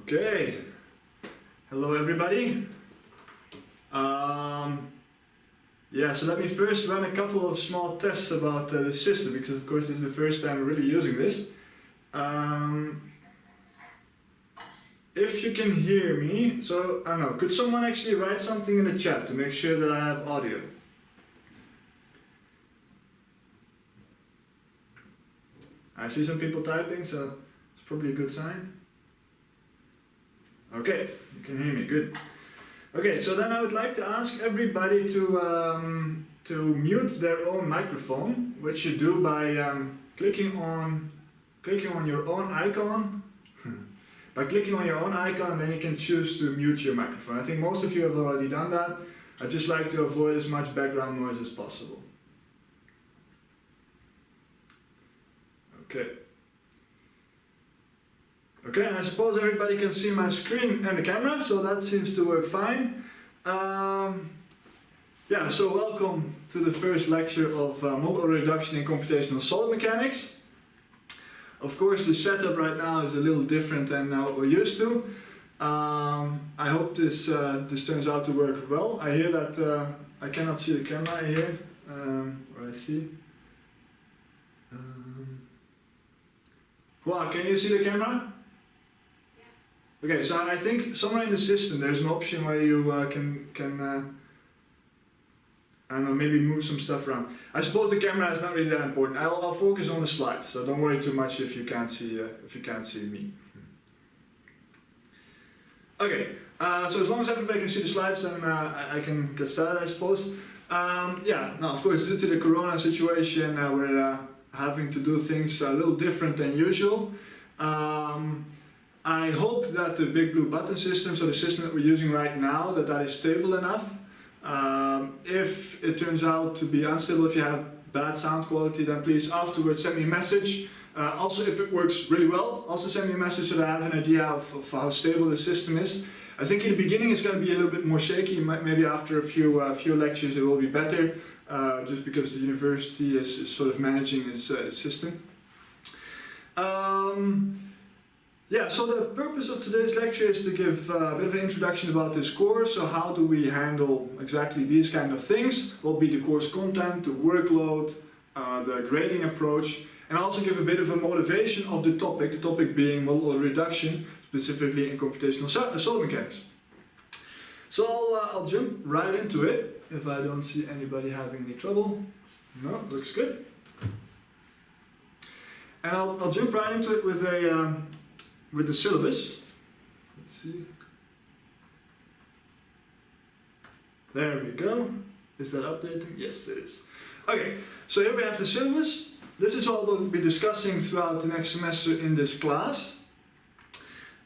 Okay, hello everybody. So let me first run a couple of small tests about the system, because of course this is the first time I'm really using this. If you can hear me, so I don't know, could someone actually write something in the chat to make sure that I have audio? I see some people typing, so it's probably a good sign. Okay, you can hear me, good. Okay, so then I would like to ask everybody to mute their own microphone, which you do by clicking on your own icon. By clicking on your own icon, then you can choose to mute your microphone. I think most of you have already done that. I just like to avoid as much background noise as possible. Okay. Okay, and I suppose everybody can see my screen and the camera, so that seems to work fine. So welcome to the first lecture of model order reduction in computational solid mechanics. Of course, the setup right now is a little different than what we're used to. I hope this turns out to work well. I hear that I cannot see the camera here, or I see. Wow, can you see the camera? Okay, so I think somewhere in the system there's an option where you can I don't know, maybe move some stuff around. I suppose the camera is not really that important. I'll focus on the slides, so don't worry too much if you can't see me. Okay, so as long as everybody can see the slides, then I can get started, I suppose. Now of course, due to the Corona situation, we're having to do things a little different than usual. I hope that the big blue button system, so the system that we're using right now, that is stable enough. If it turns out to be unstable, if you have bad sound quality, then please afterwards send me a message. Also, if it works really well, also send me a message so that I have an idea of how stable the system is. I think in the beginning it's going to be a little bit more shaky. Maybe after a few lectures it will be better, just because the university is sort of managing its system. So the purpose of today's lecture is to give a bit of an introduction about this course. So how do we handle exactly these kind of things? What will be the course content, the workload, the grading approach, and also give a bit of a motivation of the topic being model order reduction, specifically in computational solid mechanics. So I'll jump right into it, if I don't see anybody having any trouble. No, looks good. And I'll jump right into it with the syllabus. Let's see. There we go. Is that updating? Yes, it is. Okay, so here we have the syllabus. This is what we'll be discussing throughout the next semester in this class.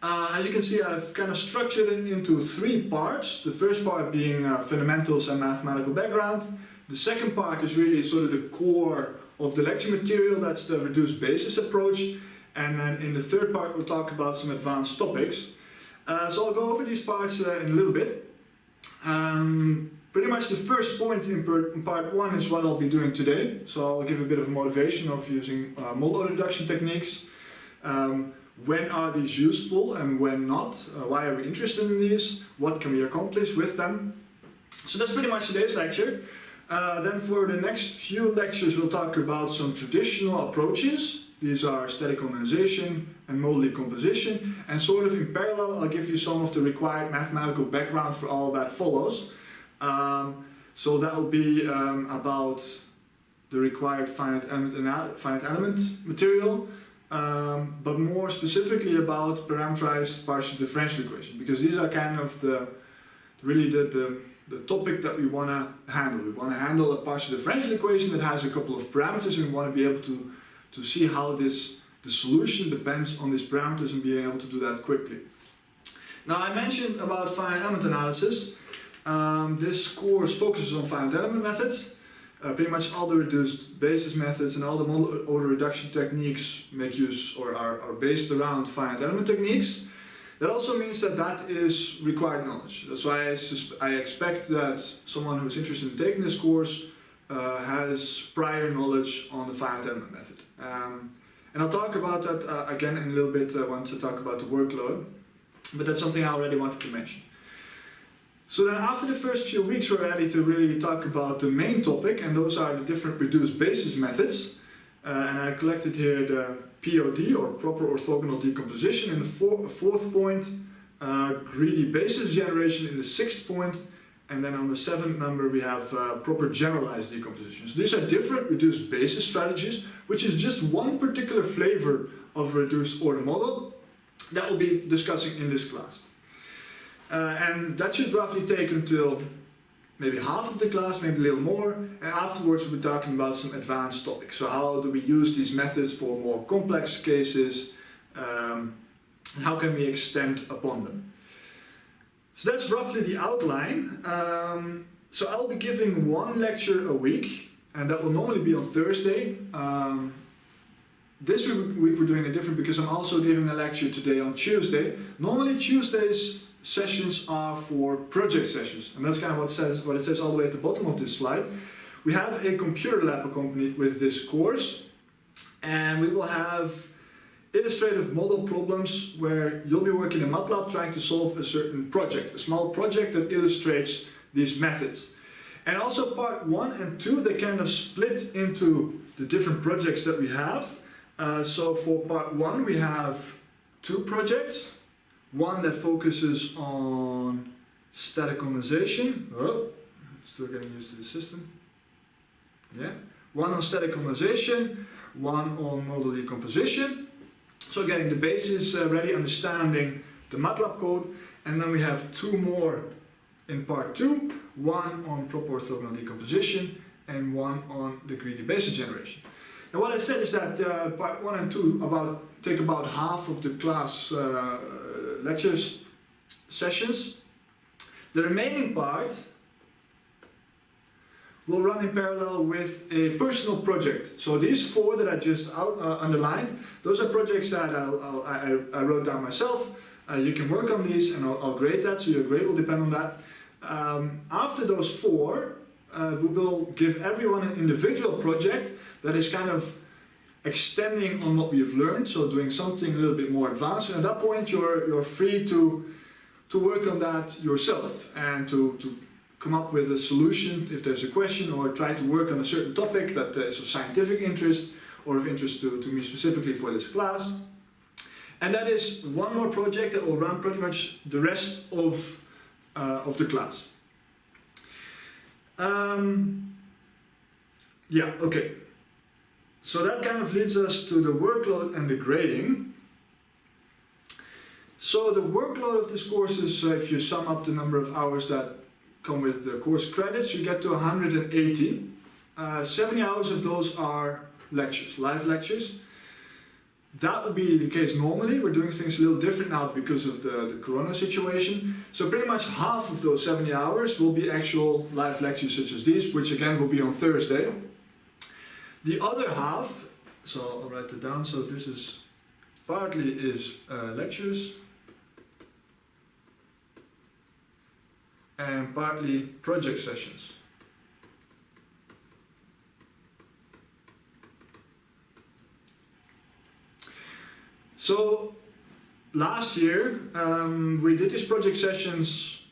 As you can see, I've kind of structured it into three parts. The first part being fundamentals and mathematical background. The second part is really sort of the core of the lecture material. That's the reduced basis approach. And then in the third part we'll talk about some advanced topics. So I'll go over these parts in a little bit. Pretty much the first point in part one is what I'll be doing today. So I'll give a bit of a motivation of using model order reduction techniques. When are these useful and when not? Why are we interested in these? What can we accomplish with them? So that's pretty much today's lecture. Then for the next few lectures we'll talk about some traditional approaches. These are static organization and model decomposition, and sort of in parallel I'll give you some of the required mathematical background for all that follows. So that will be about the required finite element material, but more specifically about parameterized partial differential equation, because these are kind of the topic that we want to handle. We want to handle a partial differential equation that has a couple of parameters, and we want to be able to see how the solution depends on these parameters and being able to do that quickly. Now I mentioned about finite element analysis. This course focuses on finite element methods. Pretty much all the reduced basis methods and all the model order reduction techniques make use or are based around finite element techniques. That also means that is required knowledge. So I expect that someone who's interested in taking this course has prior knowledge on the finite element method. And I'll talk about that again in a little bit once I talk about the workload. but that's something I already wanted to mention. So then after the first few weeks we're ready to really talk about the main topic, and those are the different reduced basis methods. And I collected here the POD, or proper orthogonal decomposition, in the fourth point, greedy basis generation in the sixth point, and then on the seventh number we have proper generalized decomposition. So these are different reduced basis strategies, which is just one particular flavor of a reduced order model that we'll be discussing in this class. And that should roughly take until maybe half of the class, maybe a little more, and afterwards we'll be talking about some advanced topics. So how do we use these methods for more complex cases, and how can we extend upon them? So that's roughly the outline. So I'll be giving one lecture a week, and that will normally be on Thursday. This week we're doing it different because I'm also giving a lecture today on Tuesday. Normally Tuesdays sessions are for project sessions, and that's kind of what it says all the way at the bottom of this slide. We have a computer lab accompanied with this course, and we will have illustrative model problems where you'll be working in Matlab trying to solve a certain project, a small project that illustrates these methods. And also part 1 and 2, they kind of split into the different projects that we have. So for part 1 we have 2 projects. One that focuses on static condensation. Oh, still getting used to the system. Yeah. One on static condensation, one on model decomposition. So getting the basis ready, understanding the Matlab code. And then we have 2 more in part 2. One on proper orthogonal decomposition and one on the greedy basis generation. And what I said is that part 1 and 2 take about half of the class lectures sessions. The remaining part will run in parallel with a personal project. So these 4 that I just underlined, those are projects that I wrote down myself. You can work on these and I'll grade that, so your grade will depend on that. After those 4, we will give everyone an individual project that is kind of extending on what we've learned, so doing something a little bit more advanced, and at that point you're free to work on that yourself and to come up with a solution if there's a question, or try to work on a certain topic that is of scientific interest or of interest to me specifically for this class. And that is one more project that will run pretty much the rest of the class. Yeah, okay. So that kind of leads us to the workload and the grading. So the workload of this course is, if you sum up the number of hours that come with the course credits, you get to 180. 70 hours of those are lectures, live lectures. That would be the case normally. We're doing things a little different now because of the corona situation. So pretty much half of those 70 hours will be actual live lectures such as these, which again will be on Thursday. The other half, so I'll write it down, so this is partly is lectures and partly project sessions. So last year we did these project sessions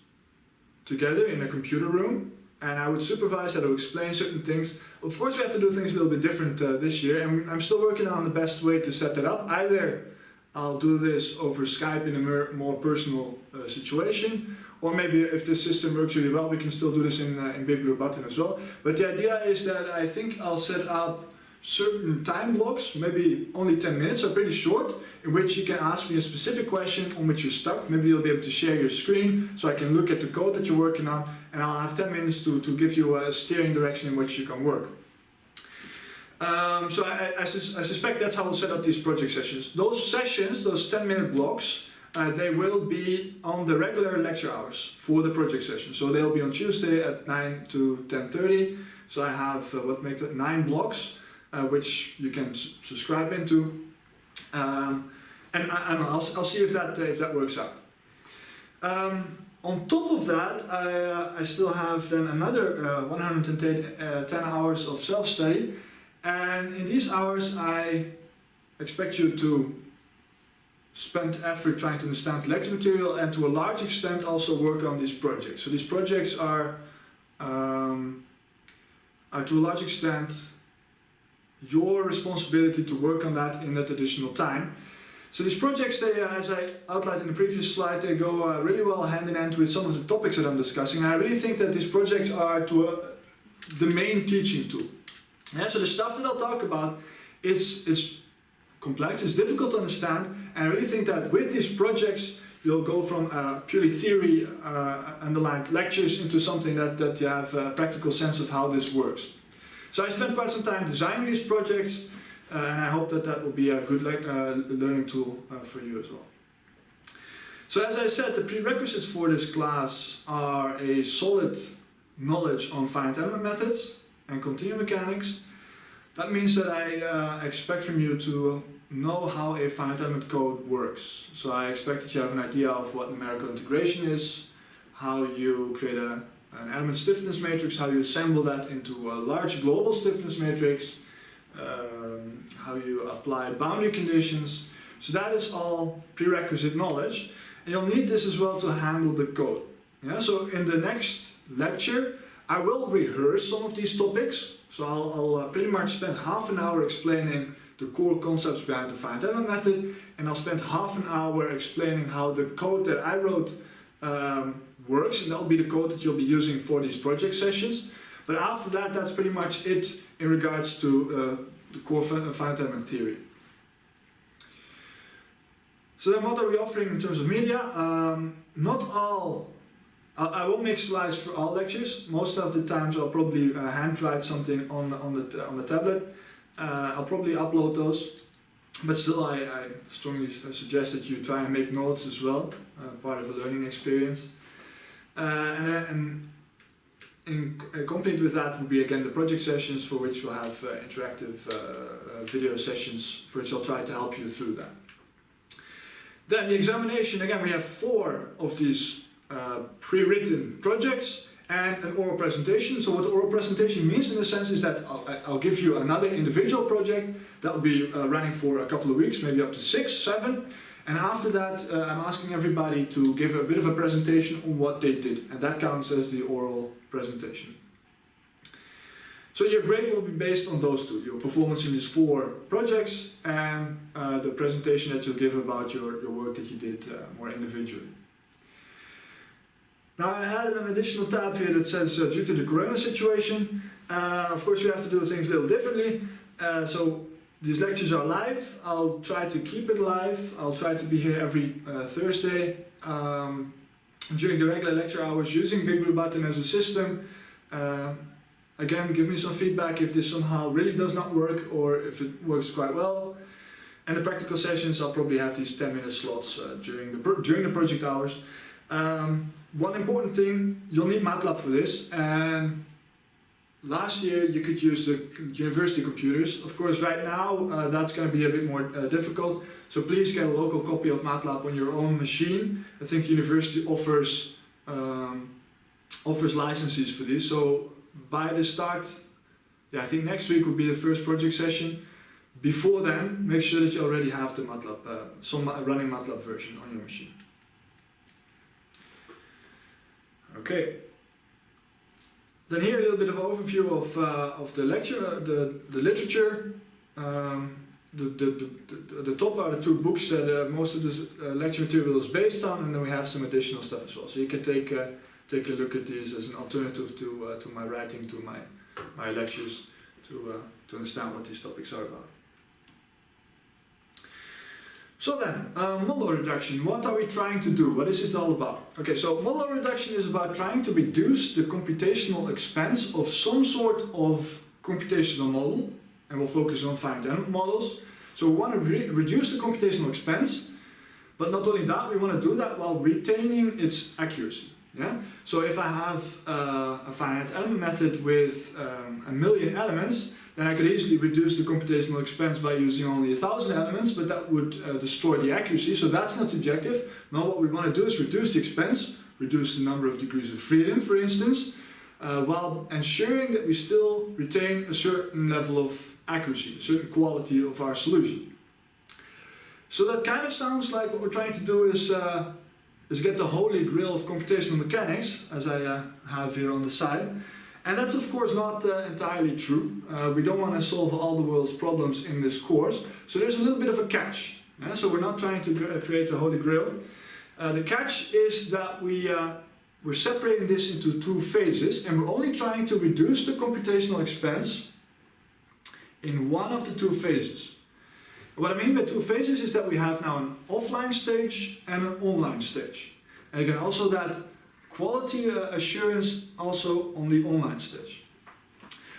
together in a computer room, and I would supervise, I would explain certain things. Of course we have to do things a little bit different this year, and I'm still working on the best way to set that up. Either I'll do this over Skype in a more personal situation, or maybe if the system works really well, we can still do this in Big Blue Button as well. But the idea is that I think I'll set up certain time blocks, maybe only 10 minutes, or pretty short, in which you can ask me a specific question on which you're stuck. Maybe you'll be able to share your screen so I can look at the code that you're working on, and I'll have 10 minutes to give you a steering direction in which you can work. So I suspect that's how we'll set up these project sessions. Those sessions, those 10-minute blocks, they will be on the regular lecture hours for the project session. So they'll be on Tuesday at 9 to 10:30. So I have, 9 blocks, which you can subscribe into. And I'll see if that works out. On top of that, I still have then another 110 hours of self-study, and in these hours I expect you to spend effort trying to understand the lecture material and to a large extent also work on these projects. So these projects are to a large extent your responsibility to work on that in that additional time. So these projects, they, as I outlined in the previous slide, they go really well hand in hand with some of the topics that I'm discussing. And I really think that these projects are the main teaching tool. Yeah, so the stuff that I'll talk about, it's complex, it's difficult to understand, and I really think that with these projects you'll go from purely theory underlined lectures into something that you have a practical sense of how this works. So I spent quite some time designing these projects, and I hope that will be a good learning tool for you as well. So as I said, the prerequisites for this class are a solid knowledge on finite element methods and continuum mechanics. That means that I expect from you to know how a finite element code works. So I expect that you have an idea of what numerical integration is, how you create an element stiffness matrix, how you assemble that into a large global stiffness matrix, how you apply boundary conditions. So that is all prerequisite knowledge. And you'll need this as well to handle the code. Yeah? So in the next lecture, I will rehearse some of these topics. So I'll pretty much spend half an hour explaining the core concepts behind the finite element method, and I'll spend half an hour explaining how the code that I wrote works, and that'll be the code that you'll be using for these project sessions. But after that, that's pretty much it in regards to the core finite element theory. So then what are we offering in terms of media? Not all, I won't make slides for all lectures. Most of the times I'll probably handwrite something on the tablet. I'll probably upload those, but still I strongly suggest that you try and make notes as well, part of a learning experience. And accompanied with that will be again the project sessions, for which we'll have interactive video sessions, for which I'll try to help you through that. Then the examination, again we have 4 of these pre-written projects and an oral presentation. So what the oral presentation means in a sense is that I'll give you another individual project that will be running for a couple of weeks, maybe up to 6, 7. And after that I'm asking everybody to give a bit of a presentation on what they did, and that counts as the oral presentation. So your grade will be based on those two, your performance in these 4 projects and the presentation that you'll give about your work that you did more individually. Now I added an additional tab here that says due to the corona situation, of course we have to do things a little differently. So these lectures are live. I'll try to keep it live. I'll try to be here every Thursday during the regular lecture hours using Big Blue Button as a system. Again, give me some feedback if this somehow really does not work or if it works quite well. And the practical sessions, I'll probably have these 10-minute slots during the project hours. One important thing, you'll need Matlab for this, and last year you could use the university computers. Of course right now that's going to be a bit more difficult, so please get a local copy of Matlab on your own machine. I think the university offers licenses for these, so by the start, yeah, I think next week will be the first project session. Before then, make sure that you already have the Matlab, some running Matlab version on your machine. Okay. Then here a little bit of overview of the lecture, the literature. The top are the 2 books that most of this lecture material is based on, and then we have some additional stuff as well. So you can take a look at these as an alternative to my writing, to my lectures, to understand what these topics are about. So then, model reduction, what are we trying to do? What is this all about? Okay, so model reduction is about trying to reduce the computational expense of some sort of computational model, and we'll focus on finite element models. So we want to reduce the computational expense, but not only that, we want to do that while retaining its accuracy. Yeah? So if I have a finite element method with 1,000,000 elements, then I could easily reduce the computational expense by using only 1,000 elements, but that would destroy the accuracy, so that's not the objective. Now what we want to do is reduce the expense, reduce the number of degrees of freedom, for instance, while ensuring that we still retain a certain level of accuracy, a certain quality of our solution. So that kind of sounds like what we're trying to do is get the holy grail of computational mechanics, as I have here on the side. And that's of course not entirely true. We don't want to solve all the world's problems in this course, so there's a little bit of a catch. So we're not trying to create a holy grail. The catch is that we're separating this into two phases, and we're only trying to reduce the computational expense in one of the two phases. What I mean by two phases is that we have now an offline stage and an online stage. And again, also that quality assurance also on the online stage.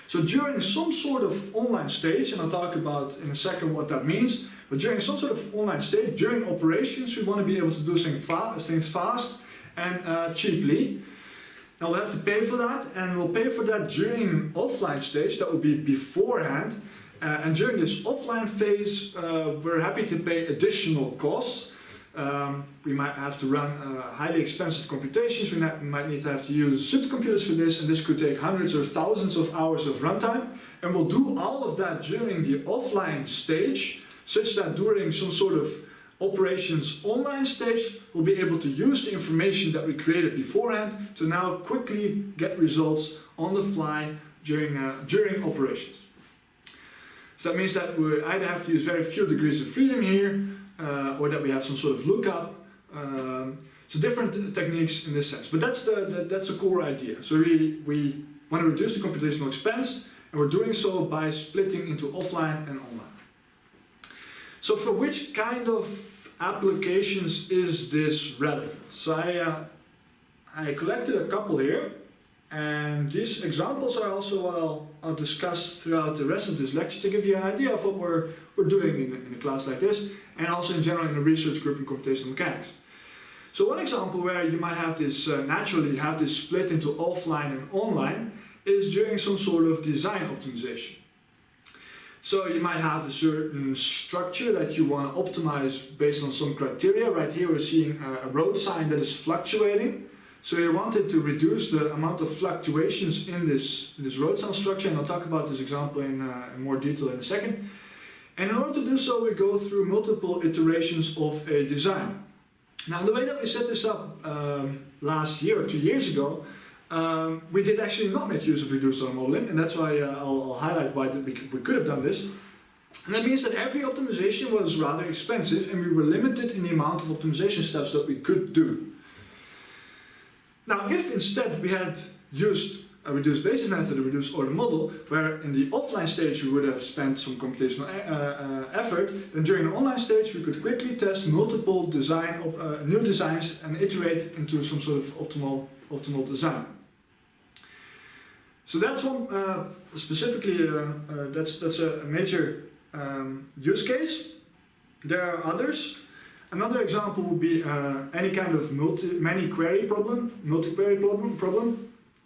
So during some sort of online stage, and I'll talk about in a second what that means, but during some sort of online stage, during operations, we want to be able to do things fast and cheaply. Now we'll have to pay for that, and we'll pay for that during an offline stage, that will be beforehand. And during this offline phase, we're happy to pay additional costs. We might have to run highly expensive computations, we might need to have to use supercomputers for this, and this could take hundreds or thousands of hours of runtime. And we'll do all of that during the offline stage, such that during some sort of operations online stage, we'll be able to use the information that we created beforehand to now quickly get results on the fly during operations. So that means that we either have to use very few degrees of freedom here, or that we have some sort of lookup. So different techniques in this sense, but that's the core idea. So really, we want to reduce the computational expense, and we're doing so by splitting into offline and online. So for which kind of applications is this relevant? So I collected a couple here, and these examples are also what I'll discuss throughout the rest of this lecture to give you an idea of what we're doing in a class like this, and also in general in a research group in computational mechanics. So one example where you might have this, naturally have this split into offline and online, is during some sort of design optimization. So you might have a certain structure that you want to optimize based on some criteria. Right here we're seeing a road sign that is fluctuating. So you wanted to reduce the amount of fluctuations in this road sign structure, and I'll talk about this example in more detail in a second. And in order to do so, we go through multiple iterations of a design. Now the way that we set this up last year or 2 years ago, we did actually not make use of reduced order modeling, and that's why I'll highlight why we could have done this. And that means that every optimization was rather expensive, and we were limited in the amount of optimization steps that we could do. Now if instead we had used a reduced basis method, a reduced order model, where in the offline stage we would have spent some computational effort, then during the online stage we could quickly test multiple new designs and iterate into some sort of optimal design. So that's one specifically. That's a major use case. There are others. Another example would be any kind of multi-query problem.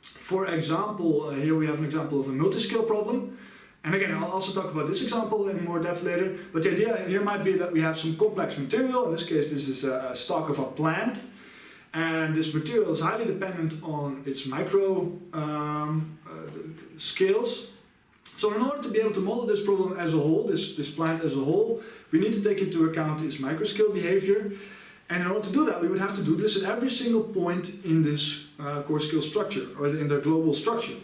For example, here we have an example of a multi-scale problem. And again, I'll also talk about this example in more depth later. But the idea here might be that we have some complex material. In this case, this is a stalk of a plant. And this material is highly dependent on its micro scales. So in order to be able to model this problem as a whole, this plant as a whole, we need to take into account its microscale behavior. And in order to do that, we would have to do this at every single point in this core scale structure, or in the global structure.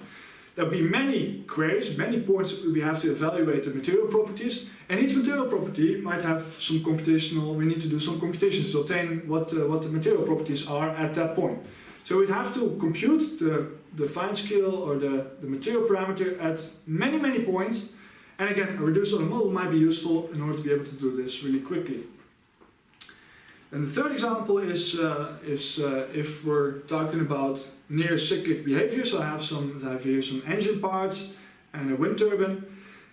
There will be many queries, many points that we have to evaluate the material properties, and each material property might have some computational, we need to do some computations to obtain what the material properties are at that point. So we'd have to compute the fine scale or the material parameter at many points, and again, a reduced order model might be useful in order to be able to do this really quickly. And the third example is if we're talking about near cyclic behavior. So I have here some engine parts and a wind turbine,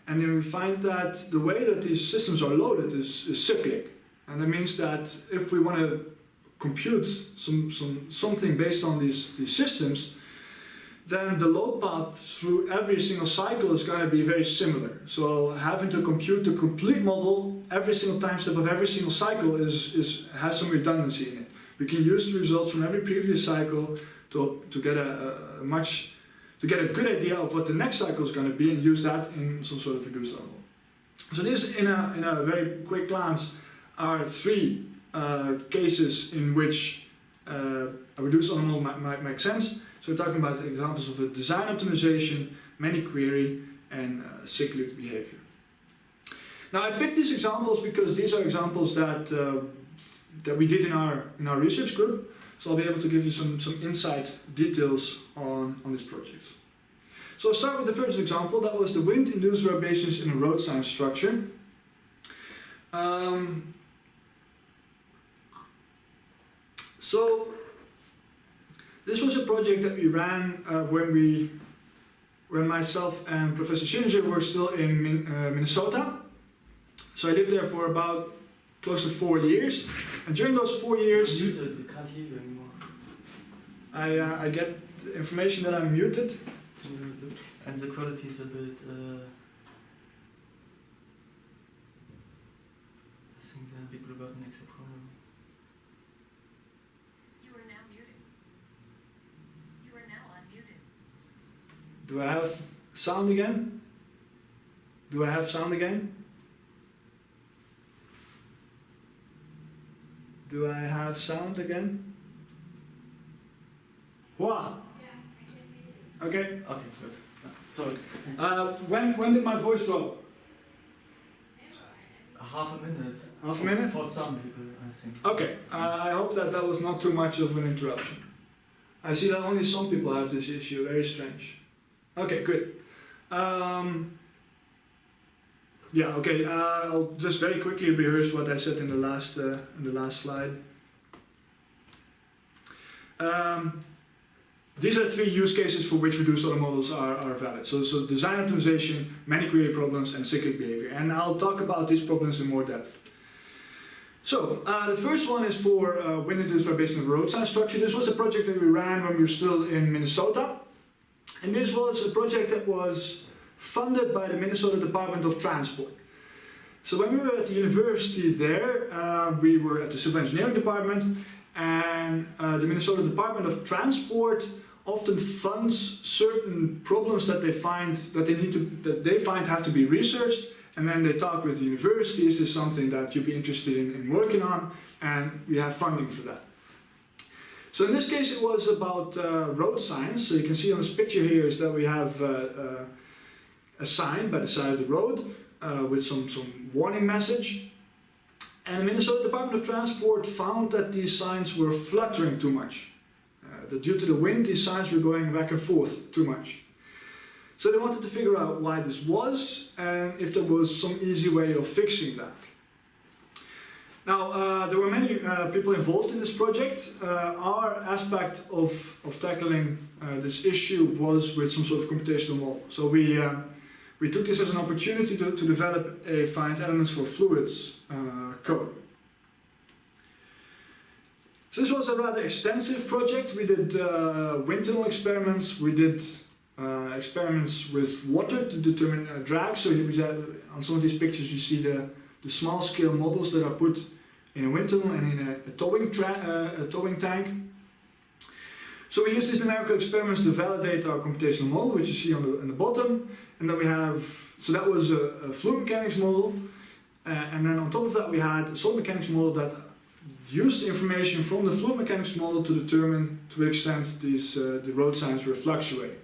and then we find that the way that these systems are loaded is cyclic, and that means that if we want to compute something based on these systems, then the load path through every single cycle is going to be very similar. So having to compute the complete model every single time step of every single cycle has some redundancy in it. We can use the results from every previous cycle to get a good idea of what the next cycle is going to be, and use that in some sort of reduced level. So this, in a very quick glance, are three cases in which a reduced order model might make sense. So we're talking about examples of a design optimization, many query, and cyclic behavior. Now I picked these examples because these are examples that that we did in our research group. So I'll be able to give you some insight details on this project. So I'll start with the first example. That was the wind-induced vibrations in a road sign structure. So this was a project that we ran when myself and Professor Schillinger were still in Minnesota. So I lived there for about close to 4 years, and during those 4 years, muted. We can't hear you anymore. I get the information that I'm muted. And the quality is a bit. I think Big Blue Button makes a problem. You are now muted. You are now unmuted. Do I have sound again? Do I have sound again? Do I have sound again? Wow. Okay. Okay, good. Sorry. When did my voice drop? Half a minute. Half a minute? For some people, I think. Okay. I hope that was not too much of an interruption. I see that only some people have this issue. Very strange. Okay, good. Yeah. Okay. I'll just very quickly rehearse what I said in the last slide. These are three use cases for which reduced order models are valid. So design optimization, many query problems, and cyclic behavior. And I'll talk about these problems in more depth. So the first one is for wind-induced vibration of a road sign structure. This was a project that we ran when we were still in Minnesota. And this was a project that was funded by the Minnesota Department of Transport. So when we were at the university there, we were at the civil engineering department, and the Minnesota Department of Transport often funds certain problems that they find have to be researched, and then they talk with the university. Is this something that you'd be interested in working on? And we have funding for that. So in this case, it was about road signs. So you can see on this picture here is that we have a sign by the side of the road with some warning message. And the Minnesota Department of Transport found that these signs were fluttering too much. That due to the wind, these signs were going back and forth too much. So they wanted to figure out why this was and if there was some easy way of fixing that. Now, there were many people involved in this project. Our aspect of tackling this issue was with some sort of computational model. So we took this as an opportunity to develop a finite elements for fluids code. So this was a rather extensive project. We did wind tunnel experiments. We did experiments with water to determine drag. So on some of these pictures you see the small scale models that are put in a wind tunnel and in a towing tank. So we used these numerical experiments to validate our computational model, which you see on the bottom. And then we have, so that was a fluid mechanics model. And then on top of that we had a solid mechanics model that used information from the fluid mechanics model to determine to what extent the road signs were fluctuating.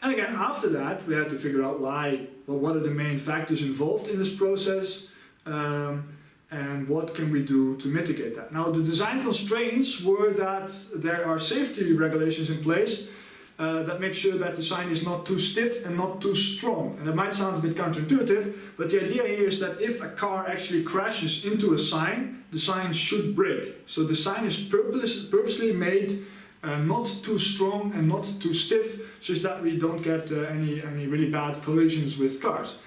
And again, after that, we had to figure out what are the main factors involved in this process, and what can we do to mitigate that. Now, the design constraints were that there are safety regulations in place that make sure that the sign is not too stiff and not too strong. And it might sound a bit counterintuitive, but the idea here is that if a car actually crashes into a sign, the sign should break. So the sign is purposely made not too strong and not too stiff, such that we don't get any really bad collisions with cars.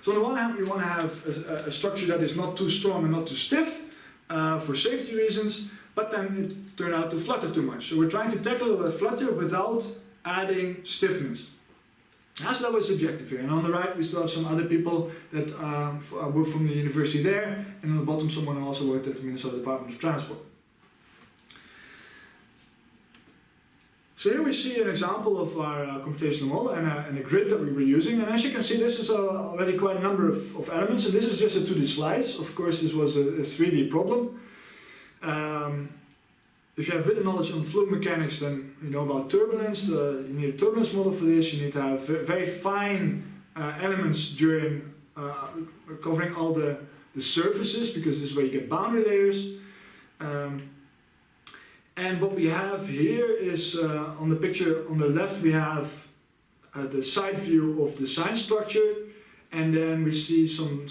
So on the one hand, we want to have a structure that is not too strong and not too stiff for safety reasons, but then it turned out to flutter too much. So we're trying to tackle the flutter without adding stiffness. So that was the objective here. And on the right, we still have some other people that were from the university there, and on the bottom, someone who also worked at the Minnesota Department of Transport. So here we see an example of our computational model and a grid that we were using. And as you can see, this is already quite a number of elements. And this is just a 2D slice. Of course, this was a 3D problem. If you have written knowledge on fluid mechanics, then you know about turbulence. You need a turbulence model for this. You need to have very fine elements during covering all the surfaces, because this is where you get boundary layers. And what we have here is, on the picture on the left, we have the side view of the sign structure, and then we see some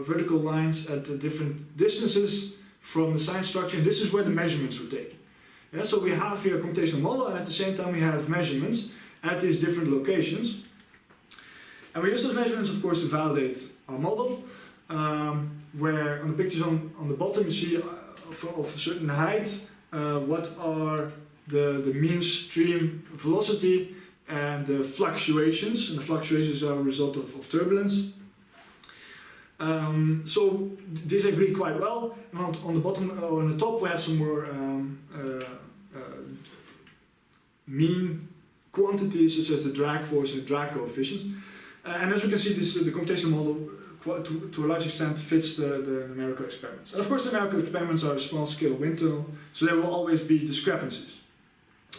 vertical lines at different distances from the sign structure, and this is where the measurements were taken. Yeah, so we have here a computational model, and at the same time we have measurements at these different locations. And we use those measurements, of course, to validate our model, where on the pictures on the bottom you see of a certain height, what are the mean stream velocity and the fluctuations, and the fluctuations are a result of turbulence. So these agree quite well, and on the bottom or on the top we have some more mean quantities such as the drag force and drag coefficients. And as we can see, the computational model to a large extent fits the numerical experiments. And of course the numerical experiments are a small scale wind tunnel, so there will always be discrepancies.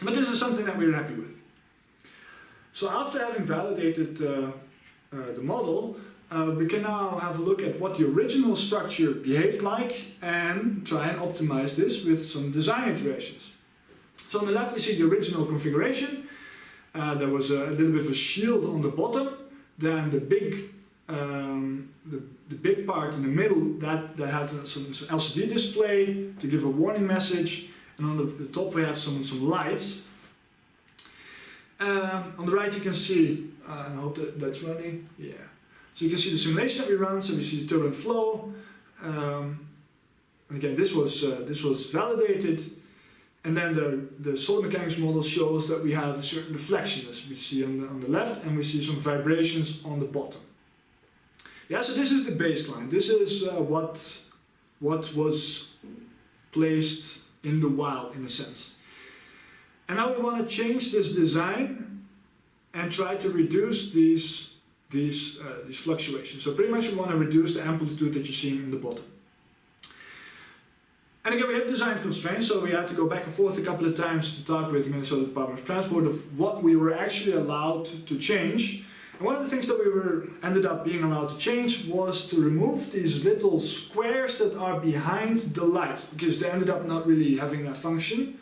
But this is something that we're happy with. So after having validated the model, we can now have a look at what the original structure behaved like and try and optimize this with some design iterations. So on the left we see the original configuration. There was a little bit of a shield on the bottom, then the big part in the middle that had some LCD display to give a warning message, and on the top we have some lights. On the right you can see, and I hope that's running, yeah. So you can see the simulation that we run, so we see the turbulent flow, and again this was validated, and then the solid mechanics model shows that we have a certain deflection, as we see on the left, and we see some vibrations on the bottom. Yeah, so this is the baseline. This is what was placed in the wild, in a sense. And now we want to change this design and try to reduce these fluctuations. So pretty much we want to reduce the amplitude that you're seeing in the bottom. And again, we have design constraints, so we had to go back and forth a couple of times to talk with the Minnesota Department of Transport of what we were actually allowed to change. And one of the things that we ended up being allowed to change was to remove these little squares that are behind the lights, because they ended up not really having a function.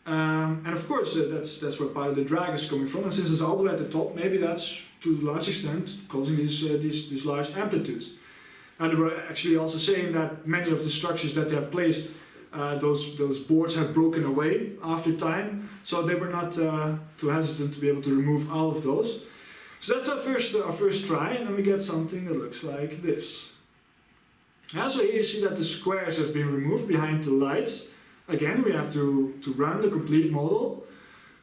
And of course, that's where part of the drag is coming from, and since it's all the way at the top, maybe that's to a large extent causing these large amplitudes. And they were actually also saying that many of the structures that they have placed, those boards have broken away after time, so they were not too hesitant to be able to remove all of those. So that's our first try, and then we get something that looks like this. Yeah, so here you see that the squares have been removed behind the lights. Again, we have to run the complete model,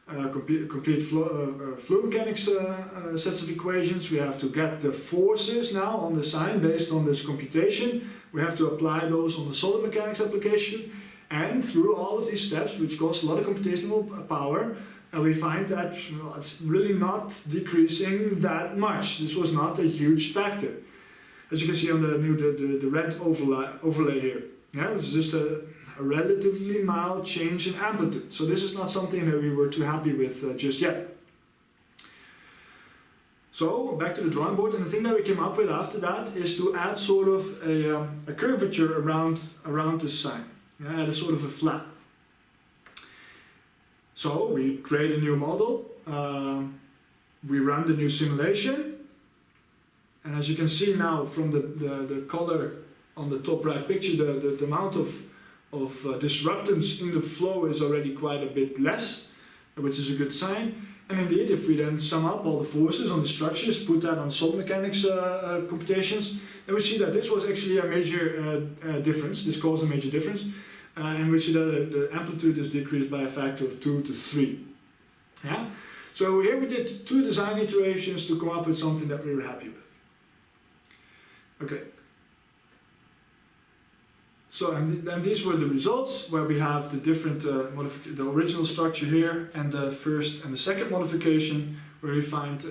complete fluid mechanics sets of equations. We have to get the forces now on the sign based on this computation. We have to apply those on the solid mechanics application, and through all of these steps, which cost a lot of computational power, we find that it's really not decreasing that much. This was not a huge factor. As you can see on the red overlay here. Yeah, it was just a relatively mild change in amplitude. So this is not something that we were too happy with just yet. So back to the drawing board, and the thing that we came up with after that is to add sort of a curvature around the sign. Yeah, add a sort of a flap. So we create a new model, we run the new simulation, and as you can see now from the color on the top right picture, the amount of disruptance in the flow is already quite a bit less, which is a good sign. And indeed, if we then sum up all the forces on the structures, put that on solid mechanics computations, then we see that this was actually a major difference. This caused a major difference. And we see that the amplitude is decreased by a factor of 2 to 3. Yeah? So here we did 2 design iterations to come up with something that we were happy with. Okay. So and then these were the results where we have the different the original structure here and the first and the second modification where we find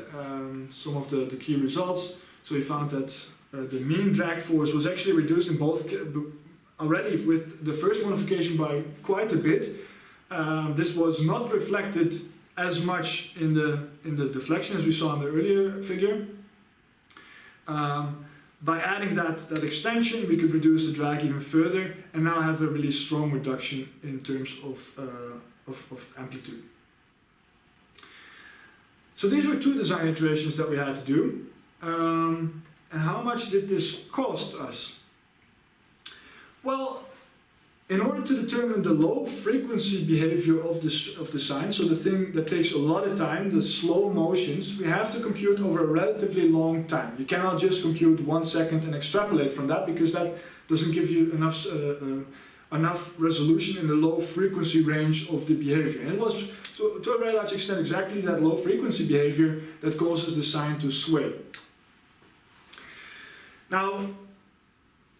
some of the key results. So we found that the mean drag force was actually reduced in both already with the first modification by quite a bit. This was not reflected as much in the deflection as we saw in the earlier figure. By adding that extension, we could reduce the drag even further and now have a really strong reduction in terms of amplitude. So these were two design iterations that we had to do. And how much did this cost us? Well, in order to determine the low frequency behavior of the sign, so the thing that takes a lot of time, the slow motions, we have to compute over a relatively long time. You cannot just compute 1 second and extrapolate from that because that doesn't give you enough resolution in the low frequency range of the behavior. And it was to a very large extent exactly that low frequency behavior that causes the sign to sway. Now,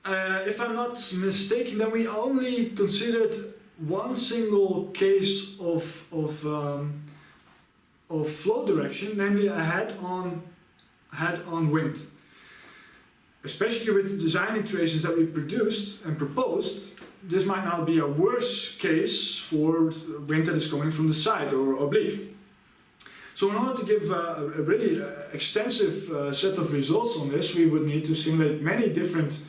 if I'm not mistaken, then we only considered one single case of flow direction, namely a head-on wind. Especially with the design iterations that we produced and proposed, this might now be a worse case for wind that is coming from the side or oblique. So in order to give a really extensive set of results on this, we would need to simulate many different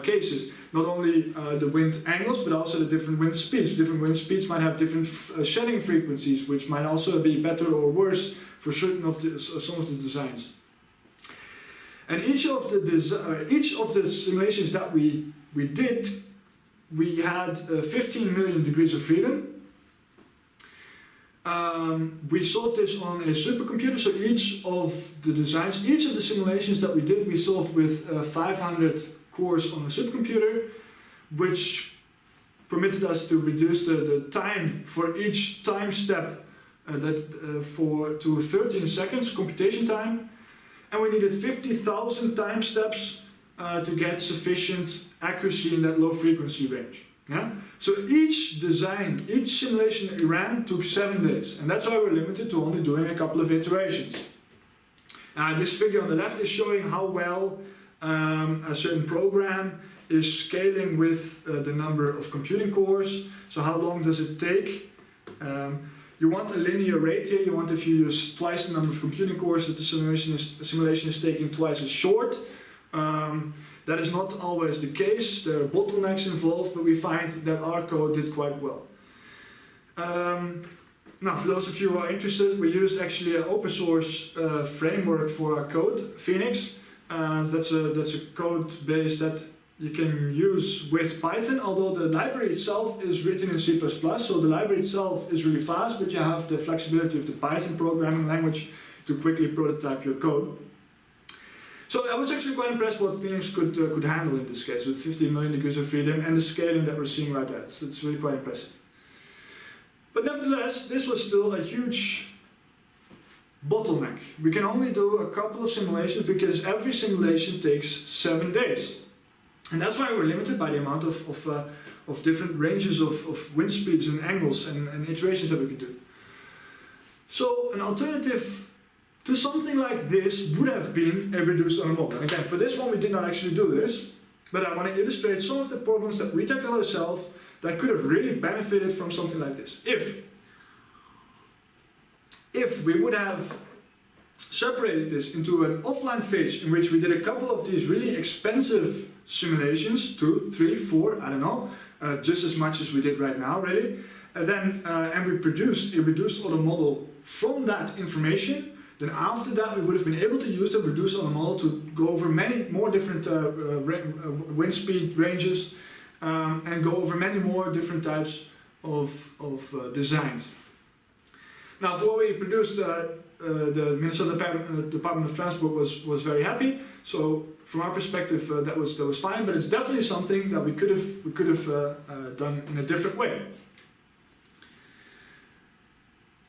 cases, not only the wind angles but also the different wind speeds. Different wind speeds might have different shedding frequencies, which might also be better or worse for some of the designs. And each of the simulations that we did, we had 15 million degrees of freedom. We solved this on a supercomputer, so each of the simulations that we did, we solved with 500 cores on a supercomputer, which permitted us to reduce the time for each time step to 13 seconds computation time, and we needed 50,000 time steps to get sufficient accuracy in that low frequency range. Yeah? So each simulation that we ran took 7 days, and that's why we're limited to only doing a couple of iterations. Now this figure on the left is showing how well a certain program is scaling with the number of computing cores. So how long does it take? You want a linear rate here. You want, if you use twice the number of computing cores, that the simulation is taking twice as short. That is not always the case. There are bottlenecks involved, but we find that our code did quite well. Now, for those of you who are interested, we used actually an open source framework for our code, Phoenix. That's a code base that you can use with Python, although the library itself is written in C++, so the library itself is really fast, but you have the flexibility of the Python programming language to quickly prototype your code. So I was actually quite impressed what Phoenix could handle in this case, with 15 million degrees of freedom and the scaling that we're seeing right there. So it's really quite impressive. But nevertheless, this was still a huge bottleneck. We can only do a couple of simulations because every simulation takes 7 days. And that's why we're limited by the amount of different ranges of wind speeds and angles and iterations that we could do. So an alternative to something like this would have been a reduced on a model. And again, for this one we did not actually do this, but I want to illustrate some of the problems that we tackled ourselves that could have really benefited from something like this. If we would have separated this into an offline phase in which we did a couple of these really expensive simulations, 2, 3, 4, I don't know, just as much as we did right now really, and we produced a reduced order model from that information, then after that we would have been able to use the reduced order model to go over many more different wind speed ranges and go over many more different types of designs. Now, for what we produced, the Minnesota Department of Transport was very happy. So from our perspective, that was fine. But it's definitely something that we could have done in a different way.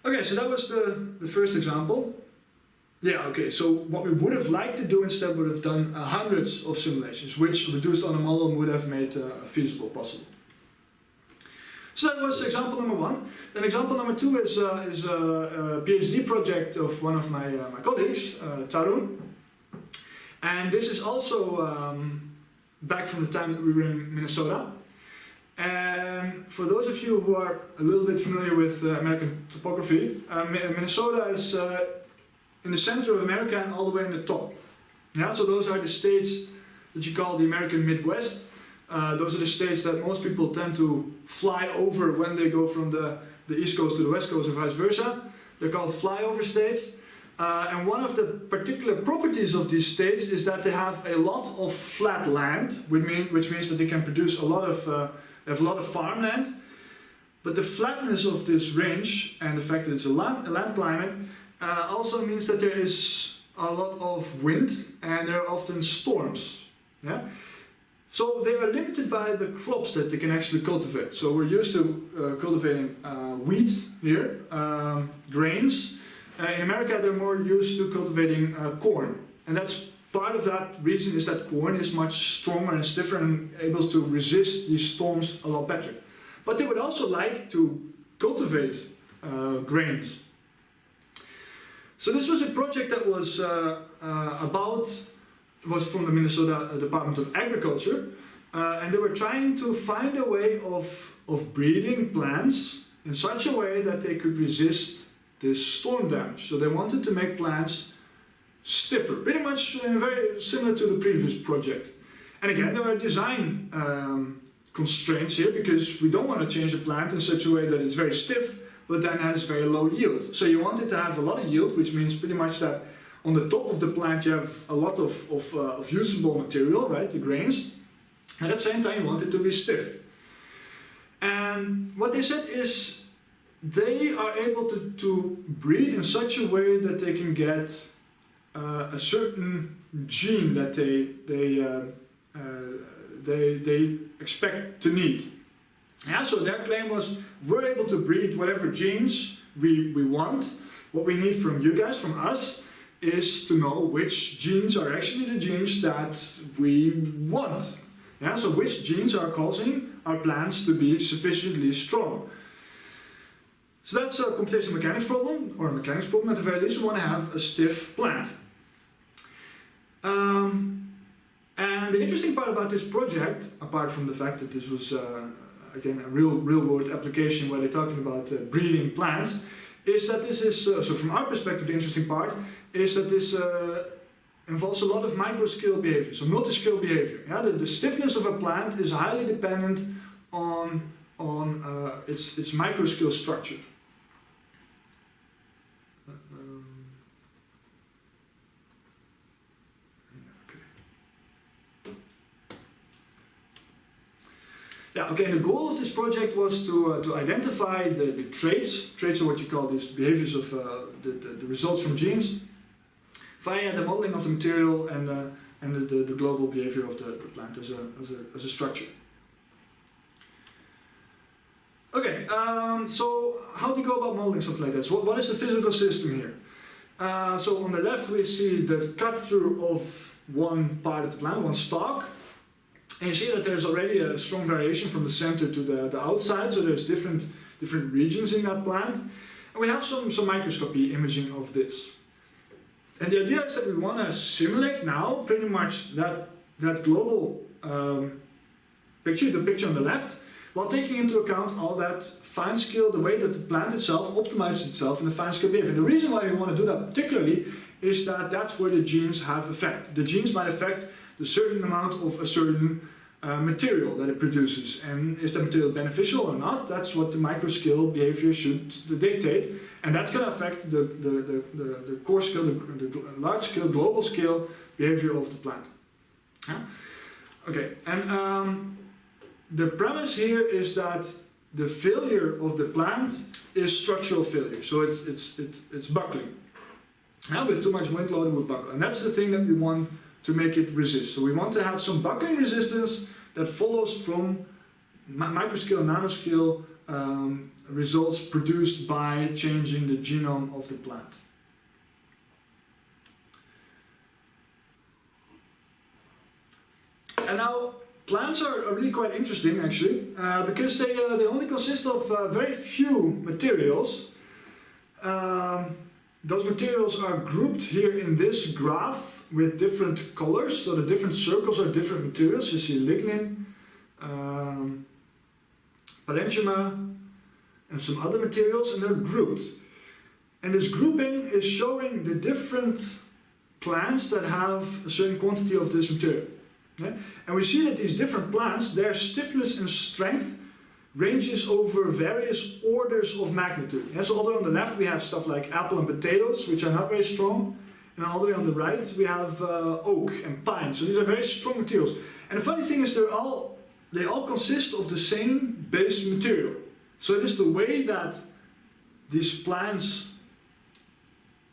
Okay, so that was the first example. Yeah, okay, so what we would have liked to do instead would have done hundreds of simulations, which reduced on a model would have made feasible possible. So that was example number one. Then example number two is a PhD project of one of my colleagues, Tarun. And this is also back from the time that we were in Minnesota. And for those of you who are a little bit familiar with American topography, Minnesota is in the center of America and all the way in the top. Yeah, so those are the states that you call the American Midwest. Those are the states that most people tend to fly over when they go from the East Coast to the West Coast or vice versa. They're called flyover states. And one of the particular properties of these states is that they have a lot of flat land, which means that they can produce they have a lot of farmland. But the flatness of this range and the fact that it's a land climate also means that there is a lot of wind and there are often storms. Yeah? So they are limited by the crops that they can actually cultivate. So we're used to cultivating wheat here, grains. In America they're more used to cultivating corn. And that's part of that reason is that corn is much stronger and stiffer and able to resist these storms a lot better. But they would also like to cultivate grains. So this was a project that was from the Minnesota Department of Agriculture, and they were trying to find a way of breeding plants in such a way that they could resist this storm damage. So they wanted to make plants stiffer, pretty much very similar to the previous project. And again, there are design constraints here because we don't want to change the plant in such a way that it's very stiff, but then has very low yield. So you want it to have a lot of yield, which means pretty much that on the top of the plant you have a lot of usable material, right, the grains. And at the same time you want it to be stiff. And what they said is they are able to breed in such a way that they can get a certain gene that they expect to need. Yeah, so their claim was, we're able to breed whatever genes we want. What we need from you guys, from us, is to know which genes are actually the genes that we want. Yeah, so which genes are causing our plants to be sufficiently strong. So that's a computational mechanics problem, or a mechanics problem at the very least. We want to have a stiff plant. And the interesting part about this project, apart from the fact that this was again a real world application where they're talking about breeding plants, is that this is, so from our perspective the interesting part is that this involves a lot of micro-scale behavior, so multi-scale behavior. Yeah? The stiffness of a plant is highly dependent on its micro-scale structure. Yeah, okay, and the goal of this project was to identify the traits. Traits are what you call these behaviors of the results from genes via the modeling of the material and the global behavior of the plant as a structure. Okay, so how do you go about modeling something like this? What is the physical system here? So on the left we see the cut through of one part of the plant, one stalk. And you see that there's already a strong variation from the center to the outside, so there's different regions in that plant. And we have some microscopy imaging of this. And the idea is that we want to simulate now pretty much that global picture, the picture on the left, while taking into account all that fine scale, the way that the plant itself optimizes itself in the fine scale behavior. And the reason why we want to do that particularly is that that's where the genes have effect. The genes might affect the certain amount of a certain material that it produces, and is the material beneficial or not? That's what the micro-scale behavior should dictate, and that's going to affect the core scale, the large-scale, global-scale behavior of the plant. Yeah? Okay, and the premise here is that the failure of the plant is structural failure, so it's buckling. Yeah, with too much wind load it would buckle, and that's the thing that we want to make it resist. So we want to have some buckling resistance that follows from microscale, nanoscale results produced by changing the genome of the plant. And now, plants are really quite interesting actually, because they only consist of very few materials. Those materials are grouped here in this graph with different colors, so the different circles are different materials. You see lignin, parenchyma, and some other materials, and they're grouped. And this grouping is showing the different plants that have a certain quantity of this material. Yeah? And we see that these different plants, their stiffness and strength ranges over various orders of magnitude. Yeah? So all the way on the left we have stuff like apple and potatoes, which are not very strong. And all the way on the right we have oak and pine. So these are very strong materials. And the funny thing is they all consist of the same base material. So it is the way that these plants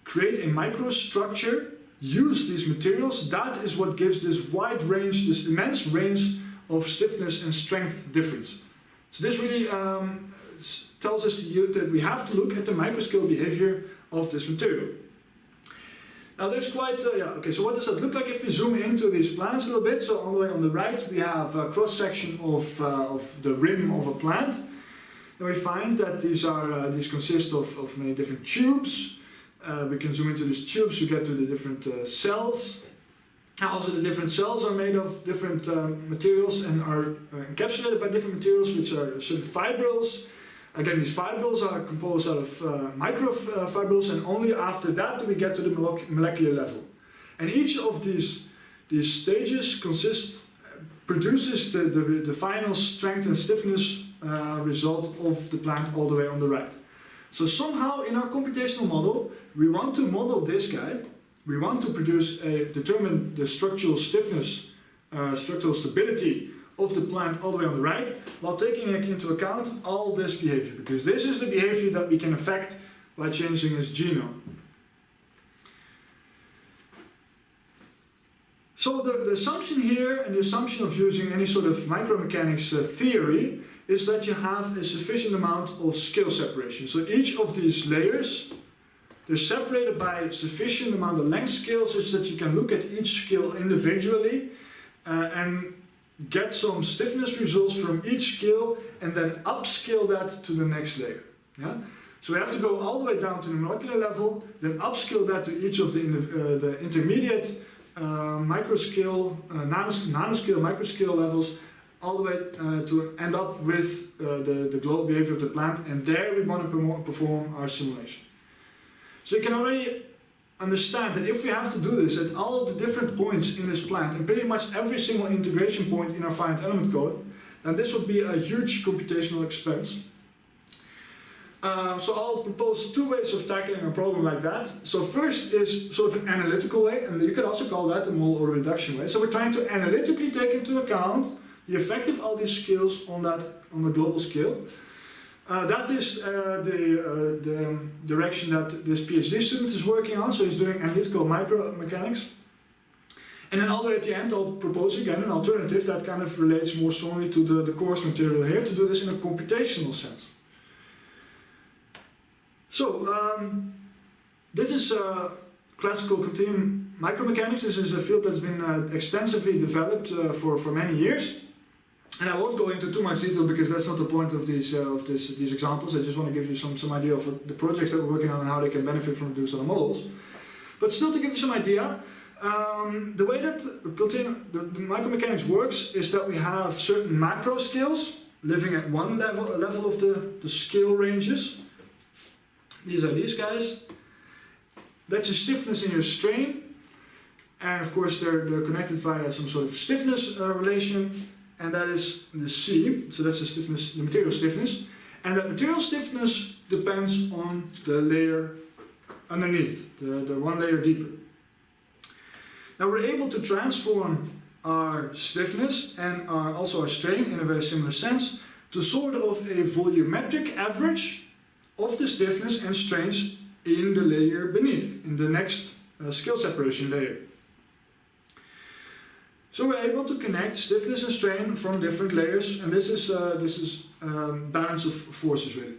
create a microstructure, use these materials, that is what gives this wide range, this immense range of stiffness and strength difference. So this really tells us that we have to look at the microscale behavior of this material. Now there's quite, okay, so what does that look like if we zoom into these plants a little bit? So all the way on the right we have a cross-section of the rim of a plant. And we find that these consist of many different tubes. We can zoom into these tubes to get to the different cells. And also the different cells are made of different materials and are encapsulated by different materials, which are certain fibrils. Again, these fibrils are composed out of microfibrils, and only after that do we get to the molecular level. And each of these stages produces the final strength and stiffness result of the plant all the way on the right. So somehow in our computational model, we want to model this guy. We want to determine the structural stiffness, structural stability of the plant all the way on the right, while taking into account all this behavior, because this is the behavior that we can affect by changing its genome. So the assumption here, and the assumption of using any sort of micromechanics theory, is that you have a sufficient amount of scale separation. So each of these layers, they're separated by a sufficient amount of length scale, such that you can look at each scale individually and get some stiffness results from each scale and then upscale that to the next layer. Yeah? So we have to go all the way down to the molecular level, then upscale that to each of the intermediate microscale, nanoscale, microscale levels, all the way to end up with the global behavior of the plant, and there we want to perform our simulation. So you can already understand that if we have to do this at all of the different points in this plant, and pretty much every single integration point in our finite element code, then this would be a huge computational expense. So I'll propose two ways of tackling a problem like that. So first is sort of an analytical way, and you could also call that a model or reduction way. So we're trying to analytically take into account the effect of all these scales on the global scale. That is the direction that this PhD student is working on, so he's doing analytical micromechanics. And then all the way at the end I'll propose again an alternative that kind of relates more strongly to the course material here, to do this in a computational sense. So, this is classical continuum micromechanics. This is a field that's been extensively developed for many years. And I won't go into too much detail because that's not the point of these examples. I just want to give you some idea of the projects that we're working on and how they can benefit from these other models. But still, to give you some idea, the way that the micromechanics works is that we have certain macro scales living at one level, a level of the scale ranges. These are these guys. That's your stiffness and your strain. And of course they're connected via some sort of stiffness relation. And that is the C, so that's the stiffness, the material stiffness. And that material stiffness depends on the layer underneath, the one layer deeper. Now we're able to transform our stiffness and also our strain in a very similar sense to sort of a volumetric average of the stiffness and strains in the layer beneath, in the next scale separation layer. So we're able to connect stiffness and strain from different layers, and this is balance of forces really.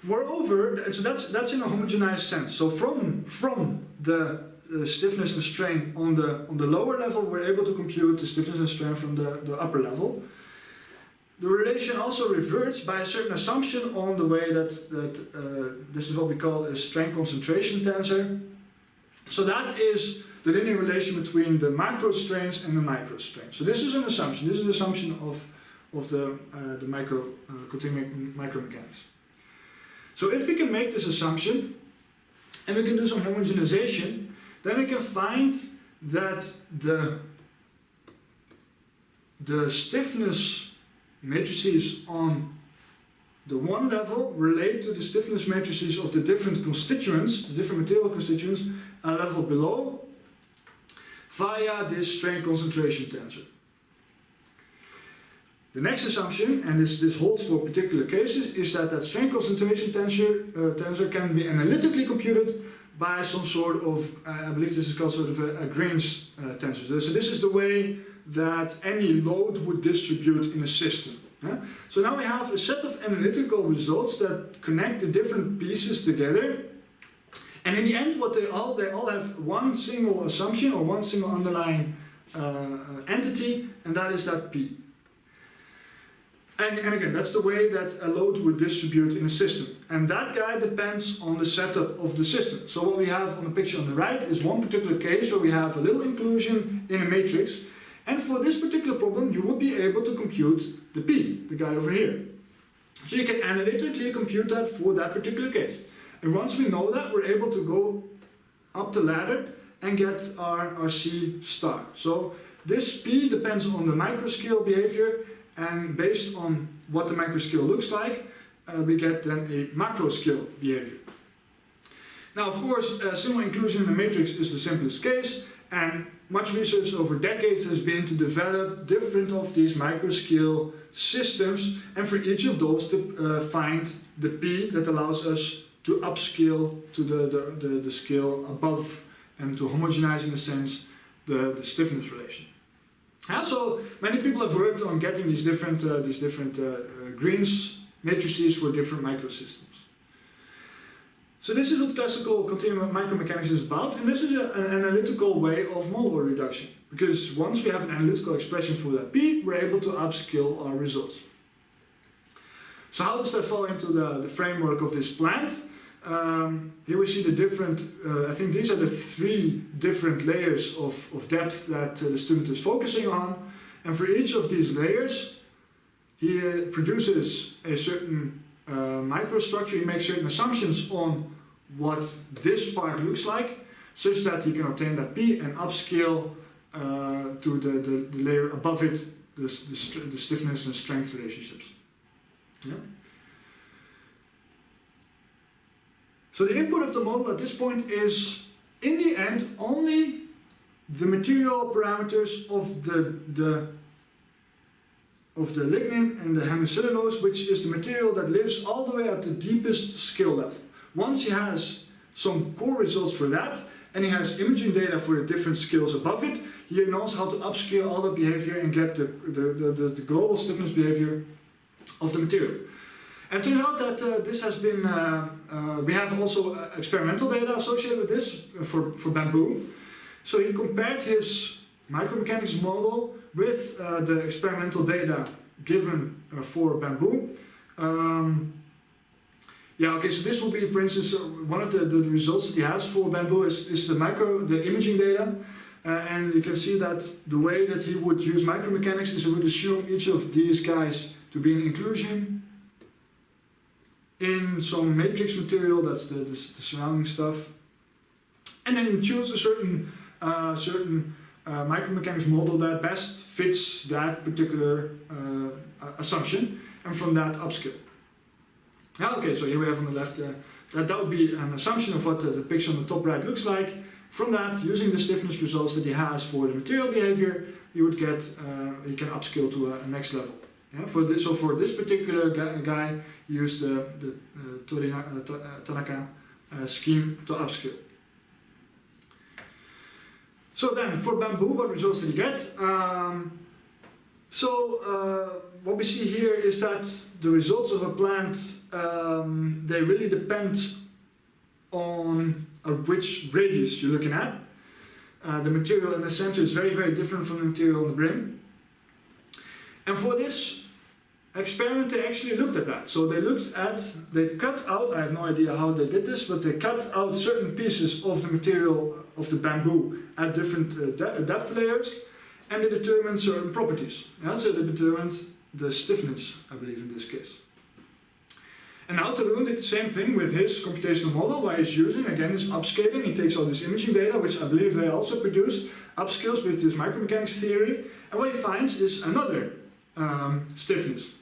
Moreover, so that's in a homogenized sense. So from the stiffness and strain on the lower level, we're able to compute the stiffness and strain from the upper level. The relation also reverts by a certain assumption on the way that this is what we call a strain concentration tensor. So that is the linear relation between the macro strains and the micro strains. So this is an assumption. This is an assumption of the continuum micromechanics. So if we can make this assumption and we can do some homogenization, then we can find that the stiffness matrices on the one level relate to the stiffness matrices of the different constituents, the different material constituents, a level below, via this strain concentration tensor. The next assumption, and this holds for particular cases, is that strain concentration tensor can be analytically computed by some sort of, I believe this is called sort of a Green's tensor. So this is the way that any load would distribute in a system. Yeah? So now we have a set of analytical results that connect the different pieces together. And in the end, what they all have one single assumption or one single underlying entity, and that is that P. And again, that's the way that a load would distribute in a system. And that guy depends on the setup of the system. So what we have on the picture on the right is one particular case where we have a little inclusion in a matrix. And for this particular problem, you would be able to compute the P, the guy over here. So you can analytically compute that for that particular case. And once we know that, we're able to go up the ladder and get our C star. So this P depends on the microscale behavior, and based on what the microscale looks like, we get then a macroscale behavior. Now, of course, single inclusion in a matrix is the simplest case, and much research over decades has been to develop different of these microscale systems, and for each of those to find the P that allows us to upscale to the scale above and to homogenize, in a sense, the stiffness relation. So many people have worked on getting these different Green's matrices for different microsystems. So this is what classical continuum micromechanics is about, and this is an analytical way of model reduction. Because once we have an analytical expression for that P, we're able to upscale our results. So how does that fall into the framework of this plant? Here we see the different, I think these are the three different layers of depth that the student is focusing on. And for each of these layers, he produces a certain microstructure. He makes certain assumptions on what this part looks like, such that he can obtain that P and upscale to the layer above it, the stiffness and strength relationships. Yeah? So the input of the model at this point is, in the end, only the material parameters of the lignin and the hemicellulose, which is the material that lives all the way at the deepest scale level. Once he has some core results for that, and he has imaging data for the different scales above it, he knows how to upscale all the behavior and get the global stiffness behavior of the material. And it turns out that this has been, we have also experimental data associated with this for bamboo. So he compared his micromechanics model with the experimental data given for bamboo. So this will be, for instance, one of the results that he has for bamboo is the imaging data. And you can see that the way that he would use micromechanics is he would assume each of these guys to be an inclusion in some matrix material, that's the surrounding stuff, and then you choose a certain micromechanics model that best fits that particular assumption, and from that upscale. Okay, so here we have on the left, that would be an assumption of what the picture on the top right looks like. From that, using the stiffness results that he has for the material behavior, you would get, you can upscale to a next level. Yeah, for this particular guy, he used the Tanaka scheme to upscale. So then, for bamboo, what results did he get? What we see here is that the results of a plant, they really depend on which radius you're looking at. The material in the center is very, very different from the material on the brim. And for this experiment, they actually looked at that. So they cut out, I have no idea how they did this, but they cut out certain pieces of the material of the bamboo at different depth layers, and they determined certain properties. Yeah? So they determined the stiffness, I believe, in this case. And now Tarun did the same thing with his computational model, where he's using, again, his upscaling. He takes all this imaging data, which I believe they also produced, upscales with this micromechanics theory, and what he finds is another stiffness.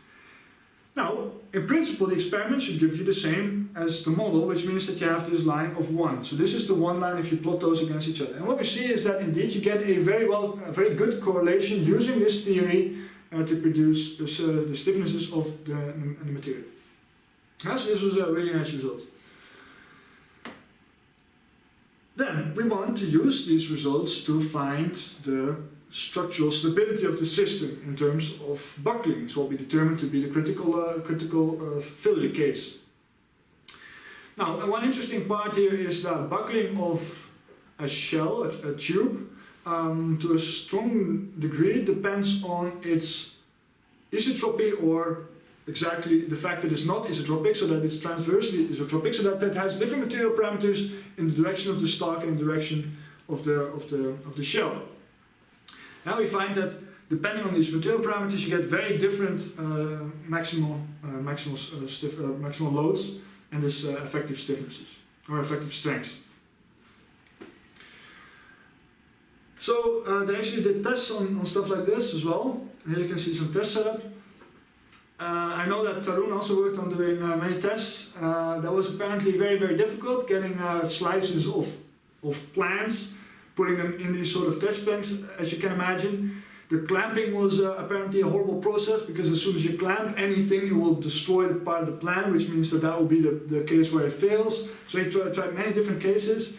Now, in principle, the experiment should give you the same as the model, which means that you have this line of 1. So this is the 1 line if you plot those against each other. And what we see is that indeed you get a very good correlation using this theory to produce the stiffnesses of the material. So this was a really nice result. Then we want to use these results to find the structural stability of the system in terms of buckling. It's what we determined to be the critical failure case. Now, one interesting part here is that buckling of a shell, a tube, to a strong degree depends on its isotropy, or exactly the fact that it's not isotropic, so that it's transversely isotropic, so that it has different material parameters in the direction of the stock and the direction of the shell. Now we find that depending on these material parameters, you get very different maximal loads and this effective stiffnesses or effective strengths. So they actually did tests on stuff like this as well. Here you can see some test setup. I know that Tarun also worked on doing many tests. That was apparently very, very difficult, getting slices of plants, putting them in these sort of test banks, as you can imagine. The clamping was apparently a horrible process, because as soon as you clamp anything, it will destroy the part of the plant, which means that will be the case where it fails. So he tried many different cases. It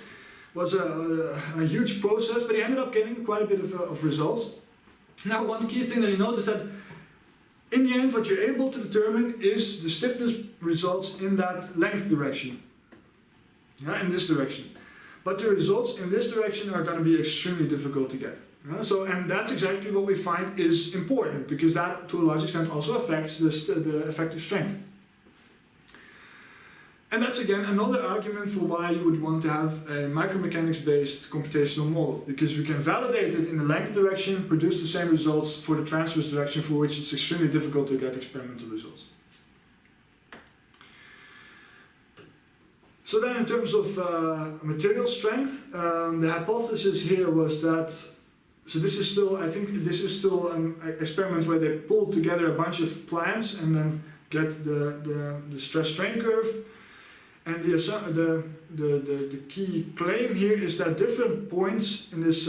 was a huge process, but he ended up getting quite a bit of results. Now, one key thing that you notice that in the end, what you're able to determine is the stiffness results in that length direction, in this direction. But the results in this direction are going to be extremely difficult to get. And that's exactly what we find is important, because that, to a large extent, also affects the effective strength. And that's again another argument for why you would want to have a micromechanics-based computational model, because we can validate it in the length direction, produce the same results for the transverse direction, for which it's extremely difficult to get experimental results. So then in terms of material strength, the hypothesis here was that, so this is still, I think this is still an experiment where they pulled together a bunch of plants and then get the stress-strain curve. And the key claim here is that different points in this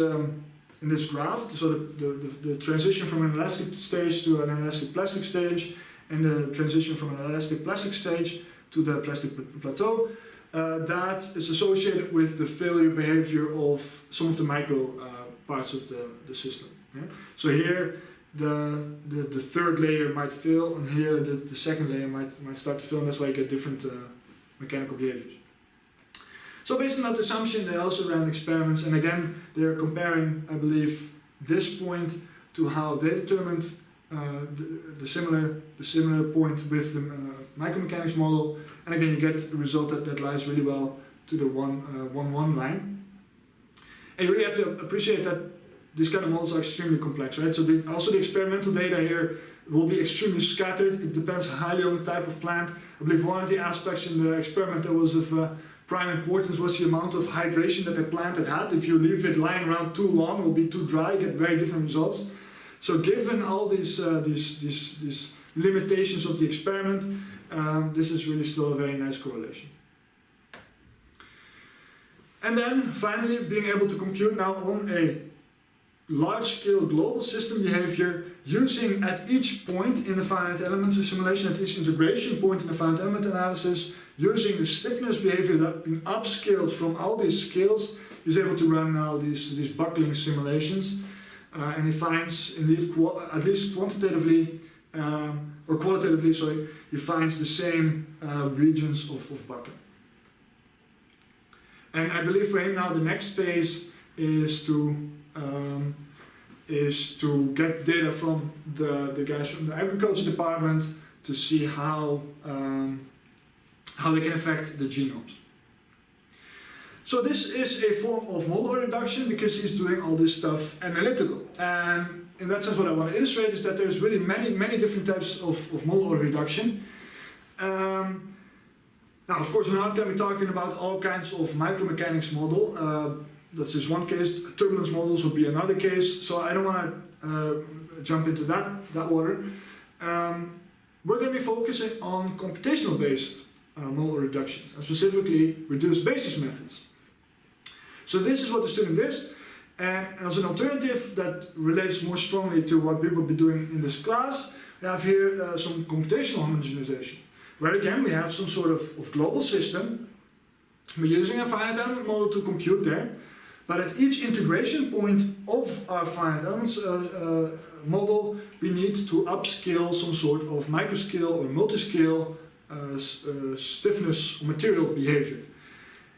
graph, so the transition from an elastic stage to an elastic plastic stage, and the transition from an elastic plastic stage to the plastic plateau, that is associated with the failure behavior of some of the micro parts of the system. Yeah? So here the third layer might fail, and here the second layer might start to fail, and that's why you get different mechanical behaviors. So based on that assumption, they also ran experiments, and again they're comparing, I believe, this point to how they determined the similar point with the micromechanics model, and again you get a result that lies really well to the 1-1 line. And you really have to appreciate that these kind of models are extremely complex, right? So also the experimental data here will be extremely scattered. It depends highly on the type of plant. I believe one of the aspects in the experiment that was of prime importance was the amount of hydration that the plant had. If you leave it lying around too long, it will be too dry, you get very different results. So given all these limitations of the experiment, this is really still a very nice correlation. And then finally, being able to compute now on a large-scale global system behavior, using at each point in the finite element simulation, at each integration point in the finite element analysis, using the stiffness behavior that has been upscaled from all these scales, he's able to run now these buckling simulations, and he finds indeed, at least quantitatively, or qualitatively, sorry, he finds the same regions of buckling. And I believe for him now the next phase is to get data from the guys from the agriculture department to see how they can affect the genomes. So this is a form of model reduction because he's doing all this stuff analytical. And in that sense, what I want to illustrate is that there's really many different types of model reduction. Now, of course, we're not going to be talking about all kinds of micromechanics model. That's just one case. Turbulence models would be another case. So I don't want to jump into that order. We're going to be focusing on computational-based model reductions, and specifically reduced basis methods. So this is what the student is, and as an alternative that relates more strongly to what we will be doing in this class, we have here some computational homogenization, where again we have some sort of global system. We're using a finite element model to compute there, but at each integration point of our finite elements model, we need to upscale some sort of microscale or multiscale stiffness or material behavior.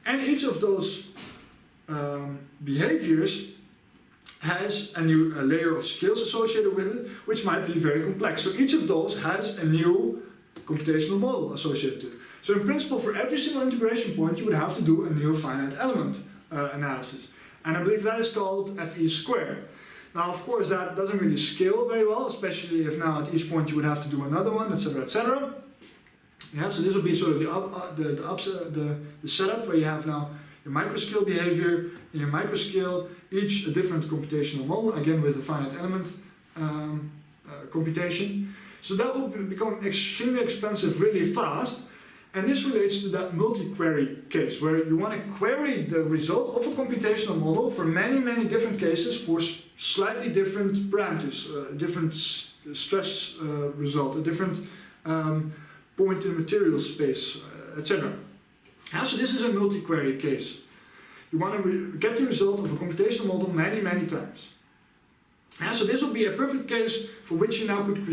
And each of those behaviors has a new layer of scales associated with it, which might be very complex. So each of those has a new computational model associated with it. So in principle, for every single integration point, you would have to do a new finite element analysis. And I believe that is called FE squared. Now, of course, that doesn't really scale very well, especially if now at each point you would have to do another one, etc., etc. Yeah, so this would be sort of the setup where you have now your microscale behavior, in your microscale, each a different computational model, again with a finite element computation. So that will become extremely expensive really fast. And this relates to that multi-query case, where you want to query the result of a computational model for many different cases for slightly different parameters, different stress result, a different point in material space, etc. So this is a multi-query case. You want to get the result of a computational model many times. So this will be a perfect case for which you now could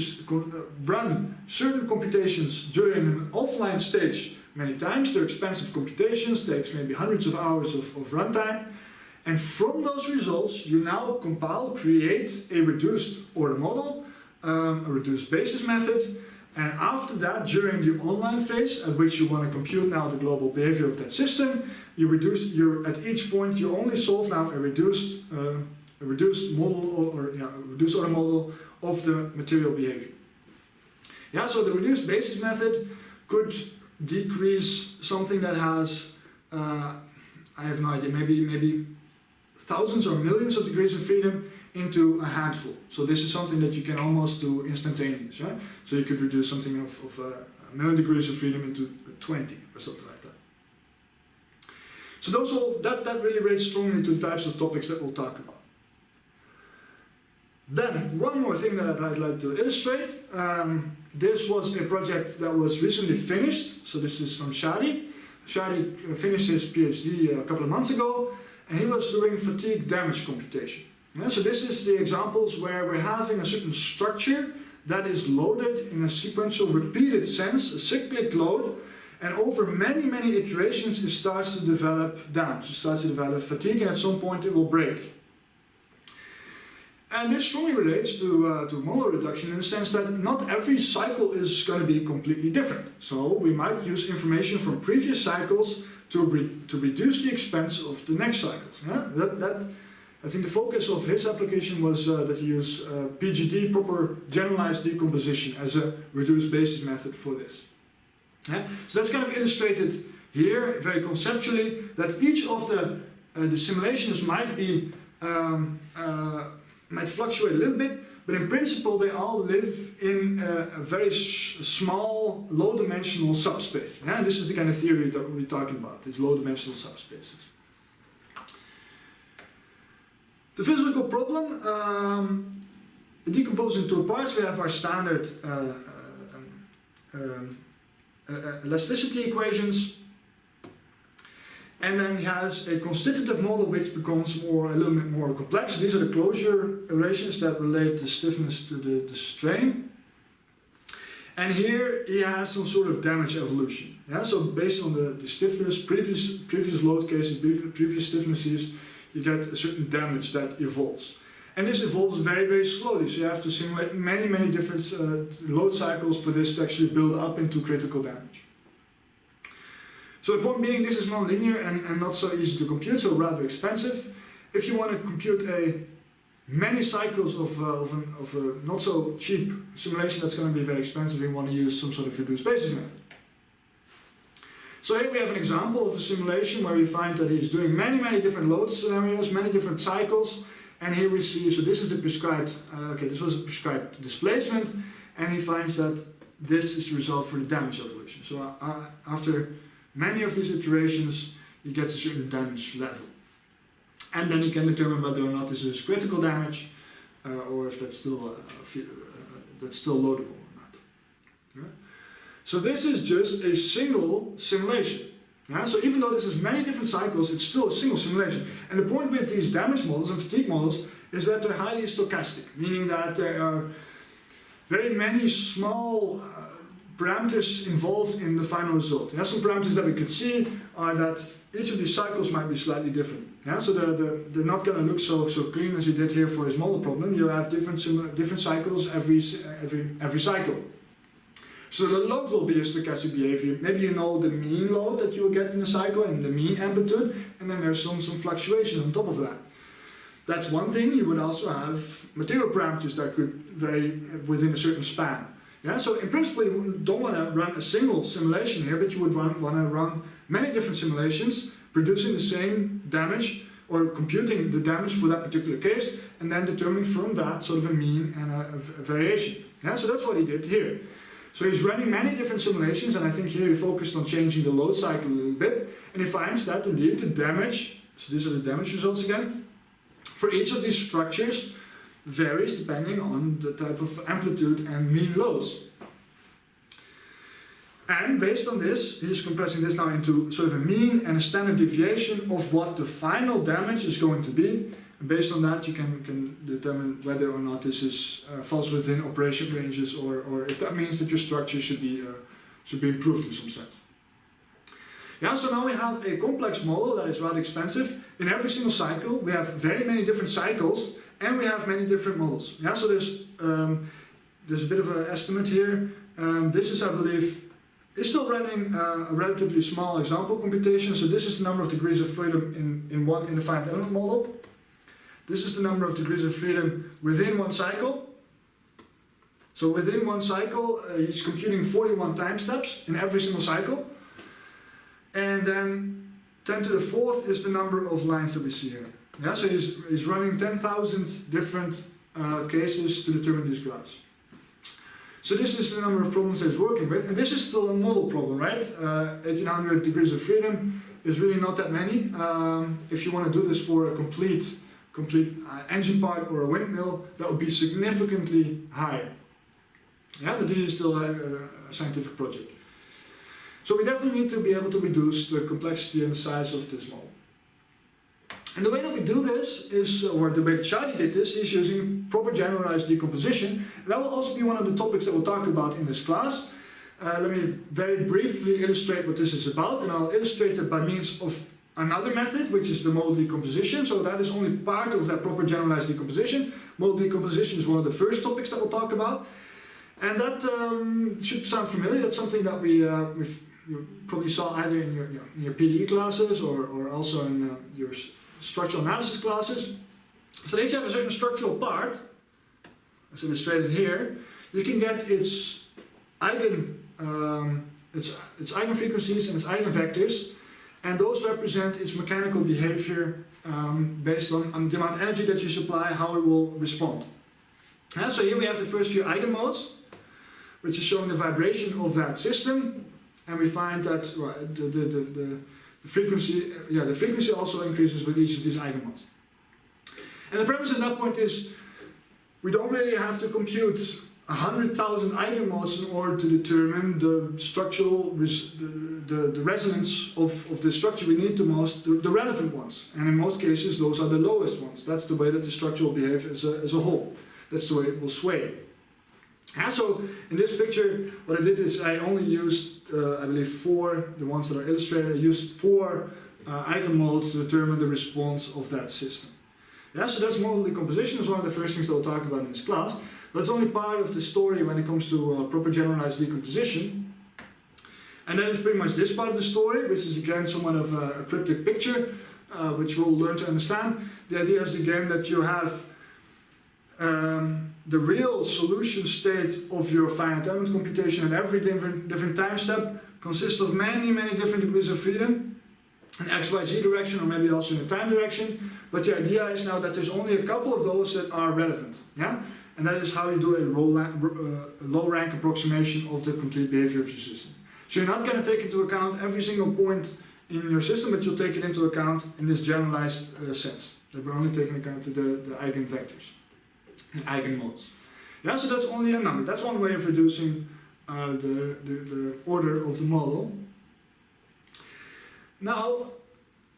run certain computations during an offline stage many times. They're expensive computations, takes maybe hundreds of hours of runtime. And from those results, you now create a reduced order model, a reduced basis method. And after that, during the online phase, at which you want to compute now the global behavior of that system, at each point you only solve now a reduced model reduced order model of the material behavior. Yeah, so the reduced basis method could decrease something that has, I have no idea, maybe thousands or millions of degrees of freedom into a handful. So this is something that you can almost do instantaneous, right? So you could reduce something of a million degrees of freedom into 20 or something like that. So that really relates strongly to the types of topics that we'll talk about. Then, one more thing that I'd like to illustrate. This was a project that was recently finished. So this is from Shadi. Shadi finished his PhD a couple of months ago, and he was doing fatigue damage computation. Yeah, so this is the examples where we're having a certain structure that is loaded in a sequential repeated sense, a cyclic load, and over many iterations it starts to develop damage, it starts to develop fatigue, and at some point it will break. And this strongly relates to model reduction in the sense that not every cycle is going to be completely different. So we might use information from previous cycles to reduce the expense of the next cycles. Yeah? I think the focus of his application was that he used PGD, proper generalized decomposition, as a reduced basis method for this. Yeah? So that's kind of illustrated here, very conceptually, that each of the simulations might fluctuate a little bit, but in principle they all live in a very small, low-dimensional subspace. Yeah? And this is the kind of theory that we'll be talking about, these low-dimensional subspaces. The physical problem, decomposing into parts, we have our standard elasticity equations, and then he has a constitutive model which becomes a little bit more complex. These are the closure relations that relate the stiffness to the strain. And here he has some sort of damage evolution. Yeah? So based on the stiffness, previous load cases, previous stiffnesses, you get a certain damage that evolves. And this evolves very, very slowly, so you have to simulate many, many different load cycles for this to actually build up into critical damage. So the point being, this is non-linear and not so easy to compute, so rather expensive. If you want to compute many cycles of a not so cheap simulation, that's going to be very expensive. You want to use some sort of reduced basis method. So here we have an example of a simulation where we find that he's doing many, many different load scenarios, many different cycles. And here we see, so this is the prescribed, this was a prescribed displacement, and he finds that this is the result for the damage evolution. So after many of these iterations, he gets a certain damage level. And then he can determine whether or not this is critical damage, or if that's still loadable or not. Yeah? So this is just a single simulation. Yeah? So even though this is many different cycles, it's still a single simulation. And the point with these damage models and fatigue models is that they're highly stochastic, meaning that there are very many small parameters involved in the final result. Yeah? Some parameters that we could see are that each of these cycles might be slightly different. Yeah? So they're not going to look so clean as you did here for his model problem. You have different cycles every cycle. So the load will be a stochastic behavior. Maybe you know the mean load that you will get in a cycle and the mean amplitude, and then there's some fluctuation on top of that. That's one thing. You would also have material parameters that could vary within a certain span. Yeah? So in principle, you don't want to run a single simulation here, but you would want to run many different simulations, producing the same damage or computing the damage for that particular case, and then determining from that sort of a mean and a variation. Yeah? So that's what he did here. So he's running many different simulations, and I think here he focused on changing the load cycle a little bit, and he finds that indeed the damage, so these are the damage results again, for each of these structures varies depending on the type of amplitude and mean loads. And based on this, he's compressing this now into sort of a mean and a standard deviation of what the final damage is going to be. And based on that, you can determine whether or not this falls within operation ranges, or if that means that your structure should be improved in some sense. Yeah, so now we have a complex model that is rather expensive. In every single cycle, we have very many different cycles, and we have many different models. Yeah, so there's a bit of an estimate here. This is, I believe, is still running a relatively small example computation. So this is the number of degrees of freedom in the finite element model. This is the number of degrees of freedom within one cycle. So within one cycle, he's computing 41 time steps in every single cycle. And then 10 to the 4th is the number of lines that we see here. Yeah, so he's running 10,000 different cases to determine these graphs. So this is the number of problems that he's working with, and this is still a model problem, right? 1800 degrees of freedom is really not that many. If you want to do this for a complete engine part or a windmill, that would be significantly higher. Yeah, but this is still a scientific project. So we definitely need to be able to reduce the complexity and the size of this model. And the way that we do this is, or the way that Shadi did this, is using proper generalized decomposition. And that will also be one of the topics that we'll talk about in this class. Let me very briefly illustrate what this is about, and I'll illustrate it by means of another method, which is the model decomposition. So that is only part of that proper generalized decomposition. Model decomposition is one of the first topics that we'll talk about. And that should sound familiar. That's something that you probably saw either in your PDE classes or also in your structural analysis classes. So if you have a certain structural part, as illustrated here, you can get its eigenfrequencies and its eigenvectors, and those represent its mechanical behavior based on the amount of energy that you supply, how it will respond. So here we have the first few eigenmodes, which is showing the vibration of that system, and we find that the frequency also increases with each of these eigenmodes. And the premise at that point is we don't really have to compute 100,000 eigenmodes in order to determine the structural the resonance of the structure. We need the relevant ones, and in most cases those are the lowest ones. That's the way that the structure will behave as a whole. That's the way it will sway. So in this picture, what I did is I only used, I believe, the ones that are illustrated, I used 4 eigenmodes to determine the response of that system. Yeah, so that's model decomposition. Is one of the first things that we'll talk about in this class. That's only part of the story when it comes to proper generalized decomposition. And then it's pretty much this part of the story, which is again somewhat of a cryptic picture, which we'll learn to understand. The idea is again that you have the real solution state of your finite element computation at every different time step consists of many different degrees of freedom in x, y, z direction, or maybe also in the time direction. But the idea is now that there's only a couple of those that are relevant. Yeah? And that is how you do a low rank approximation of the complete behavior of your system. So you're not going to take into account every single point in your system, but you'll take it into account in this generalized sense. That we're only taking account of the eigenvectors, and eigenmodes. Yeah, so that's only a number. That's one way of reducing the order of the model. Now,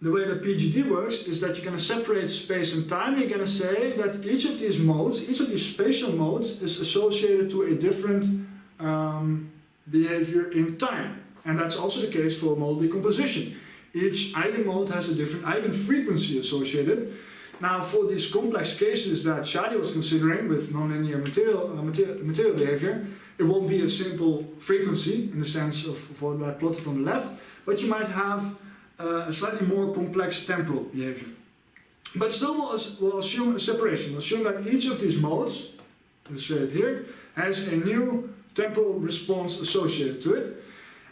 the way that PGD works is that you're going to separate space and time. You're going to say that each of these modes, each of these spatial modes, is associated to a different behavior in time. And that's also the case for model decomposition. Each eigenmode has a different eigenfrequency associated. Now, for these complex cases that Shadi was considering with nonlinear material behavior, it won't be a simple frequency in the sense of what I plotted on the left, but you might have a slightly more complex temporal behavior. But still we'll assume a separation. We'll assume that each of these modes, illustrated here, has a new temporal response associated to it.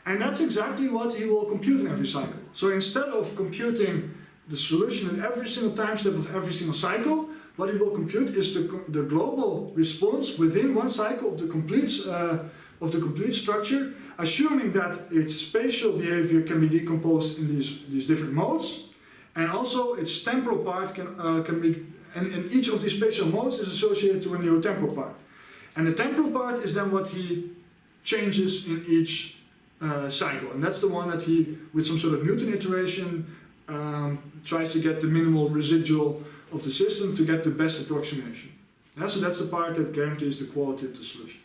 And that's exactly what he will compute in every cycle. So instead of computing the solution in every single time step of every single cycle, what he will compute is the global response within one cycle of the complete structure, assuming that its spatial behavior can be decomposed in these different modes, and also its temporal part can be, and each of these spatial modes is associated to a new temporal part. And the temporal part is then what he changes in each cycle, and that's the one that he, with some sort of Newton iteration, tries to get the minimal residual of the system to get the best approximation. Yeah, so that's the part that guarantees the quality of the solution.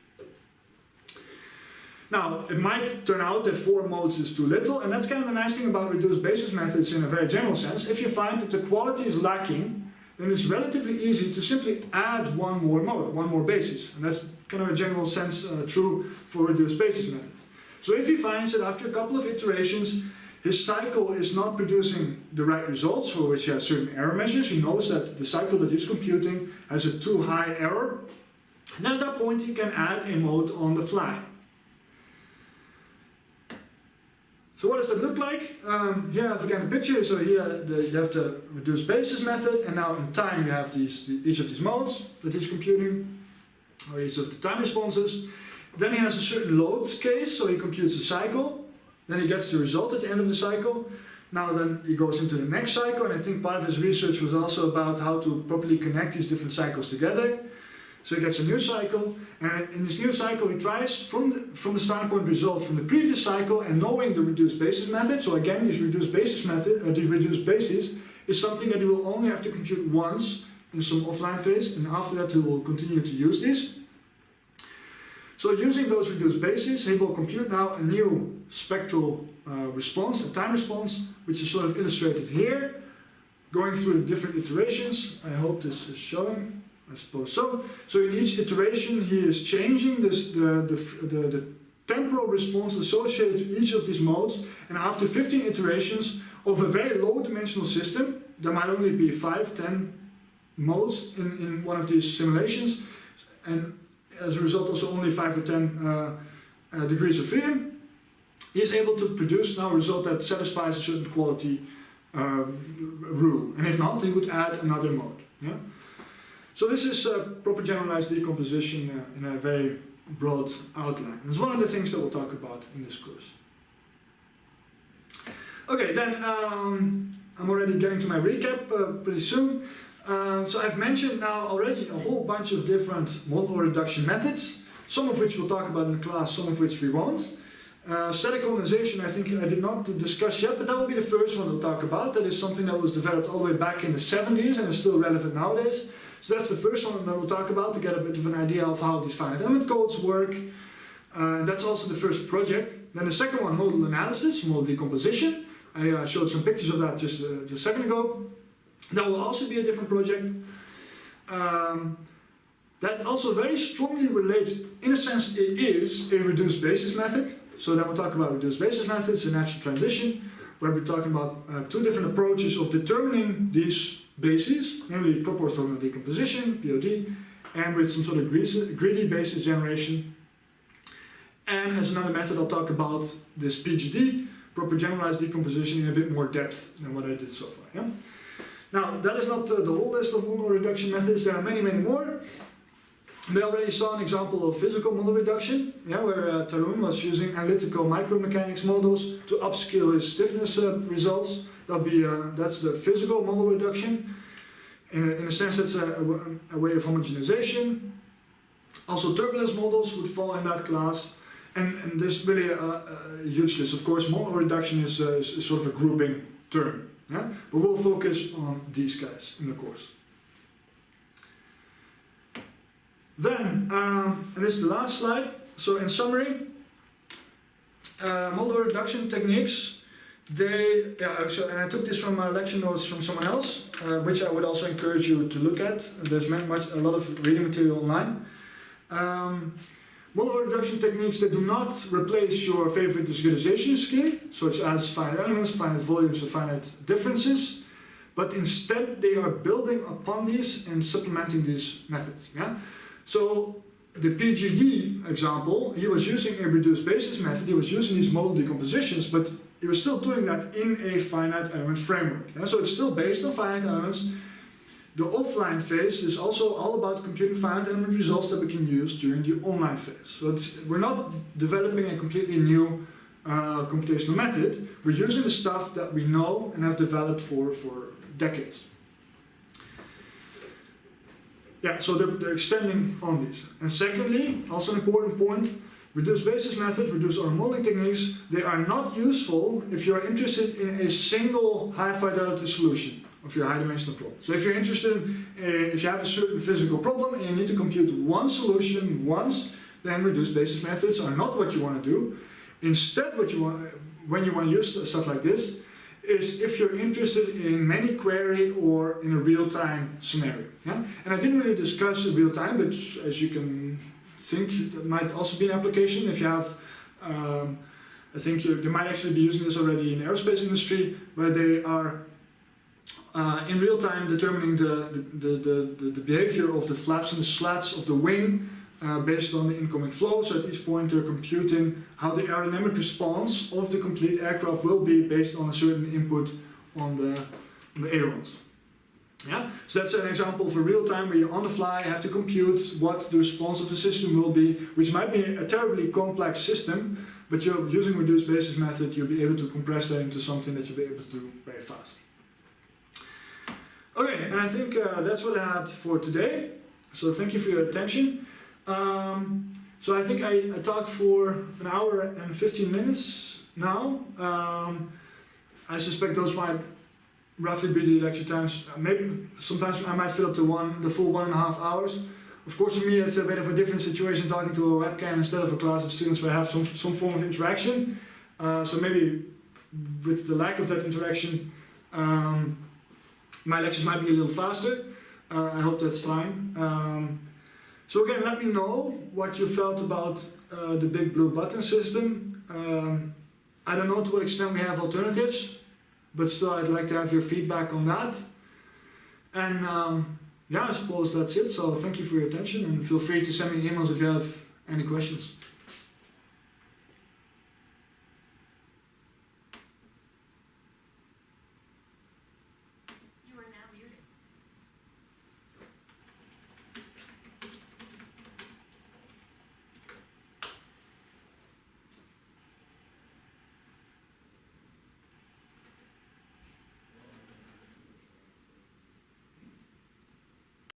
Now, it might turn out that 4 modes is too little, and that's kind of the nice thing about reduced basis methods in a very general sense. If you find that the quality is lacking, then it's relatively easy to simply add one more mode, one more basis. And that's kind of a general sense true for reduced basis methods. So if he finds that after a couple of iterations, his cycle is not producing the right results for which he has certain error measures, he knows that the cycle that he's computing has a too high error, then at that point he can add a mode on the fly. So what does that look like? Here I have again the picture. So here you have the reduced basis method, and now in time you have each of these modes that he's computing, or each of the time responses. Then he has a certain load case, so he computes a cycle. Then he gets the result at the end of the cycle. Now then he goes into the next cycle, and I think part of his research was also about how to properly connect these different cycles together. So he gets a new cycle, and in this new cycle he tries from the starting point result from the previous cycle, and knowing the reduced basis method. So again, this reduced basis is something that he will only have to compute once in some offline phase, and after that he will continue to use this. So using those reduced bases, he will compute now a new spectral response, a time response, which is sort of illustrated here, going through the different iterations. I hope this is showing. I suppose so. So in each iteration he is changing the temporal response associated to each of these modes, and after 15 iterations of a very low dimensional system, there might only be 5-10 modes in one of these simulations, and as a result also only 5 or 10 degrees of freedom, he is able to produce now a result that satisfies a certain quality rule, and if not, he would add another mode. Yeah? So this is proper generalized decomposition in a very broad outline. It's one of the things that we'll talk about in this course. Okay, then I'm already getting to my recap pretty soon. So I've mentioned now already a whole bunch of different model reduction methods, some of which we'll talk about in the class, some of which we won't. Static condensation I think I did not discuss yet, but that will be the first one we'll talk about. That is something that was developed all the way back in the 70s and is still relevant nowadays. So that's the first one that we'll talk about to get a bit of an idea of how these finite element codes work. That's also the first project. Then the second one, modal analysis, model decomposition. I showed some pictures of that just a second ago. That will also be a different project. That also very strongly relates, in a sense it is a reduced basis method. So then we'll talk about reduced basis methods and natural transition, where we're talking about two different approaches of determining these bases, namely proportional decomposition, POD, and with some sort of greedy basis generation. And as another method, I'll talk about this PGD, proper generalized decomposition, in a bit more depth than what I did so far. Yeah? Now, that is not the whole list of model reduction methods. There are many, many more. We already saw an example of physical model reduction, yeah, where Tarun was using analytical micromechanics models to upscale his stiffness results. That's the physical model reduction. In a sense, it's a way of homogenization. Also, turbulence models would fall in that class. And there's really a huge list. Of course, model reduction is sort of a grouping term. Yeah? But we'll focus on these guys in the course. Then, and this is the last slide. So in summary, model reduction techniques, and I took this from lecture notes from someone else, which I would also encourage you to look at. There's a lot of reading material online. Model reduction techniques that do not replace your favorite discretization scheme, such as finite elements, finite volumes, or finite differences, but instead they are building upon these and supplementing these methods. Yeah? So the PGD example, he was using a reduced basis method, he was using these model decompositions, but he was still doing that in a finite element framework. Yeah? So it's still based on finite elements. The offline phase is also all about computing finite element results that we can use during the online phase. So we're not developing a completely new computational method, we're using the stuff that we know and have developed for decades. Yeah, so they're extending on these. And secondly, also an important point, reduced basis methods, reduced order modeling techniques, they are not useful if you're interested in a single high fidelity solution of your high dimensional problem. So if you're interested in, if you have a certain physical problem and you need to compute one solution once, then reduced basis methods are not what you want to do. Instead, what you want, when you want to use stuff like this, is if you're interested in many query or in a real-time scenario. Yeah? And I didn't really discuss the real-time, but as you can think, that might also be an application. If you have, I think they might actually be using this already in the aerospace industry, where they are in real time determining the behavior of the flaps and the slats of the wing based on the incoming flow. So at each point they're computing how the aerodynamic response of the complete aircraft will be based on a certain input on the ailerons. Yeah? So that's an example for real time where you on the fly have to compute what the response of the system will be, which might be a terribly complex system, but you're using reduced basis method, you'll be able to compress that into something that you'll be able to do very fast. Okay, and I think that's what I had for today. So thank you for your attention. So I think I talked for an hour and 15 minutes now. I suspect those might roughly be the lecture times. Maybe sometimes I might fill up the full 1.5 hours. Of course, for me it's a bit of a different situation talking to a webcam instead of a class of students where I have some form of interaction. So maybe with the lack of that interaction, my lectures might be a little faster. I hope that's fine. So again, let me know what you felt about the big blue button system. I don't know to what extent we have alternatives, but still I'd like to have your feedback on that. And yeah, I suppose that's it. So thank you for your attention and feel free to send me emails if you have any questions.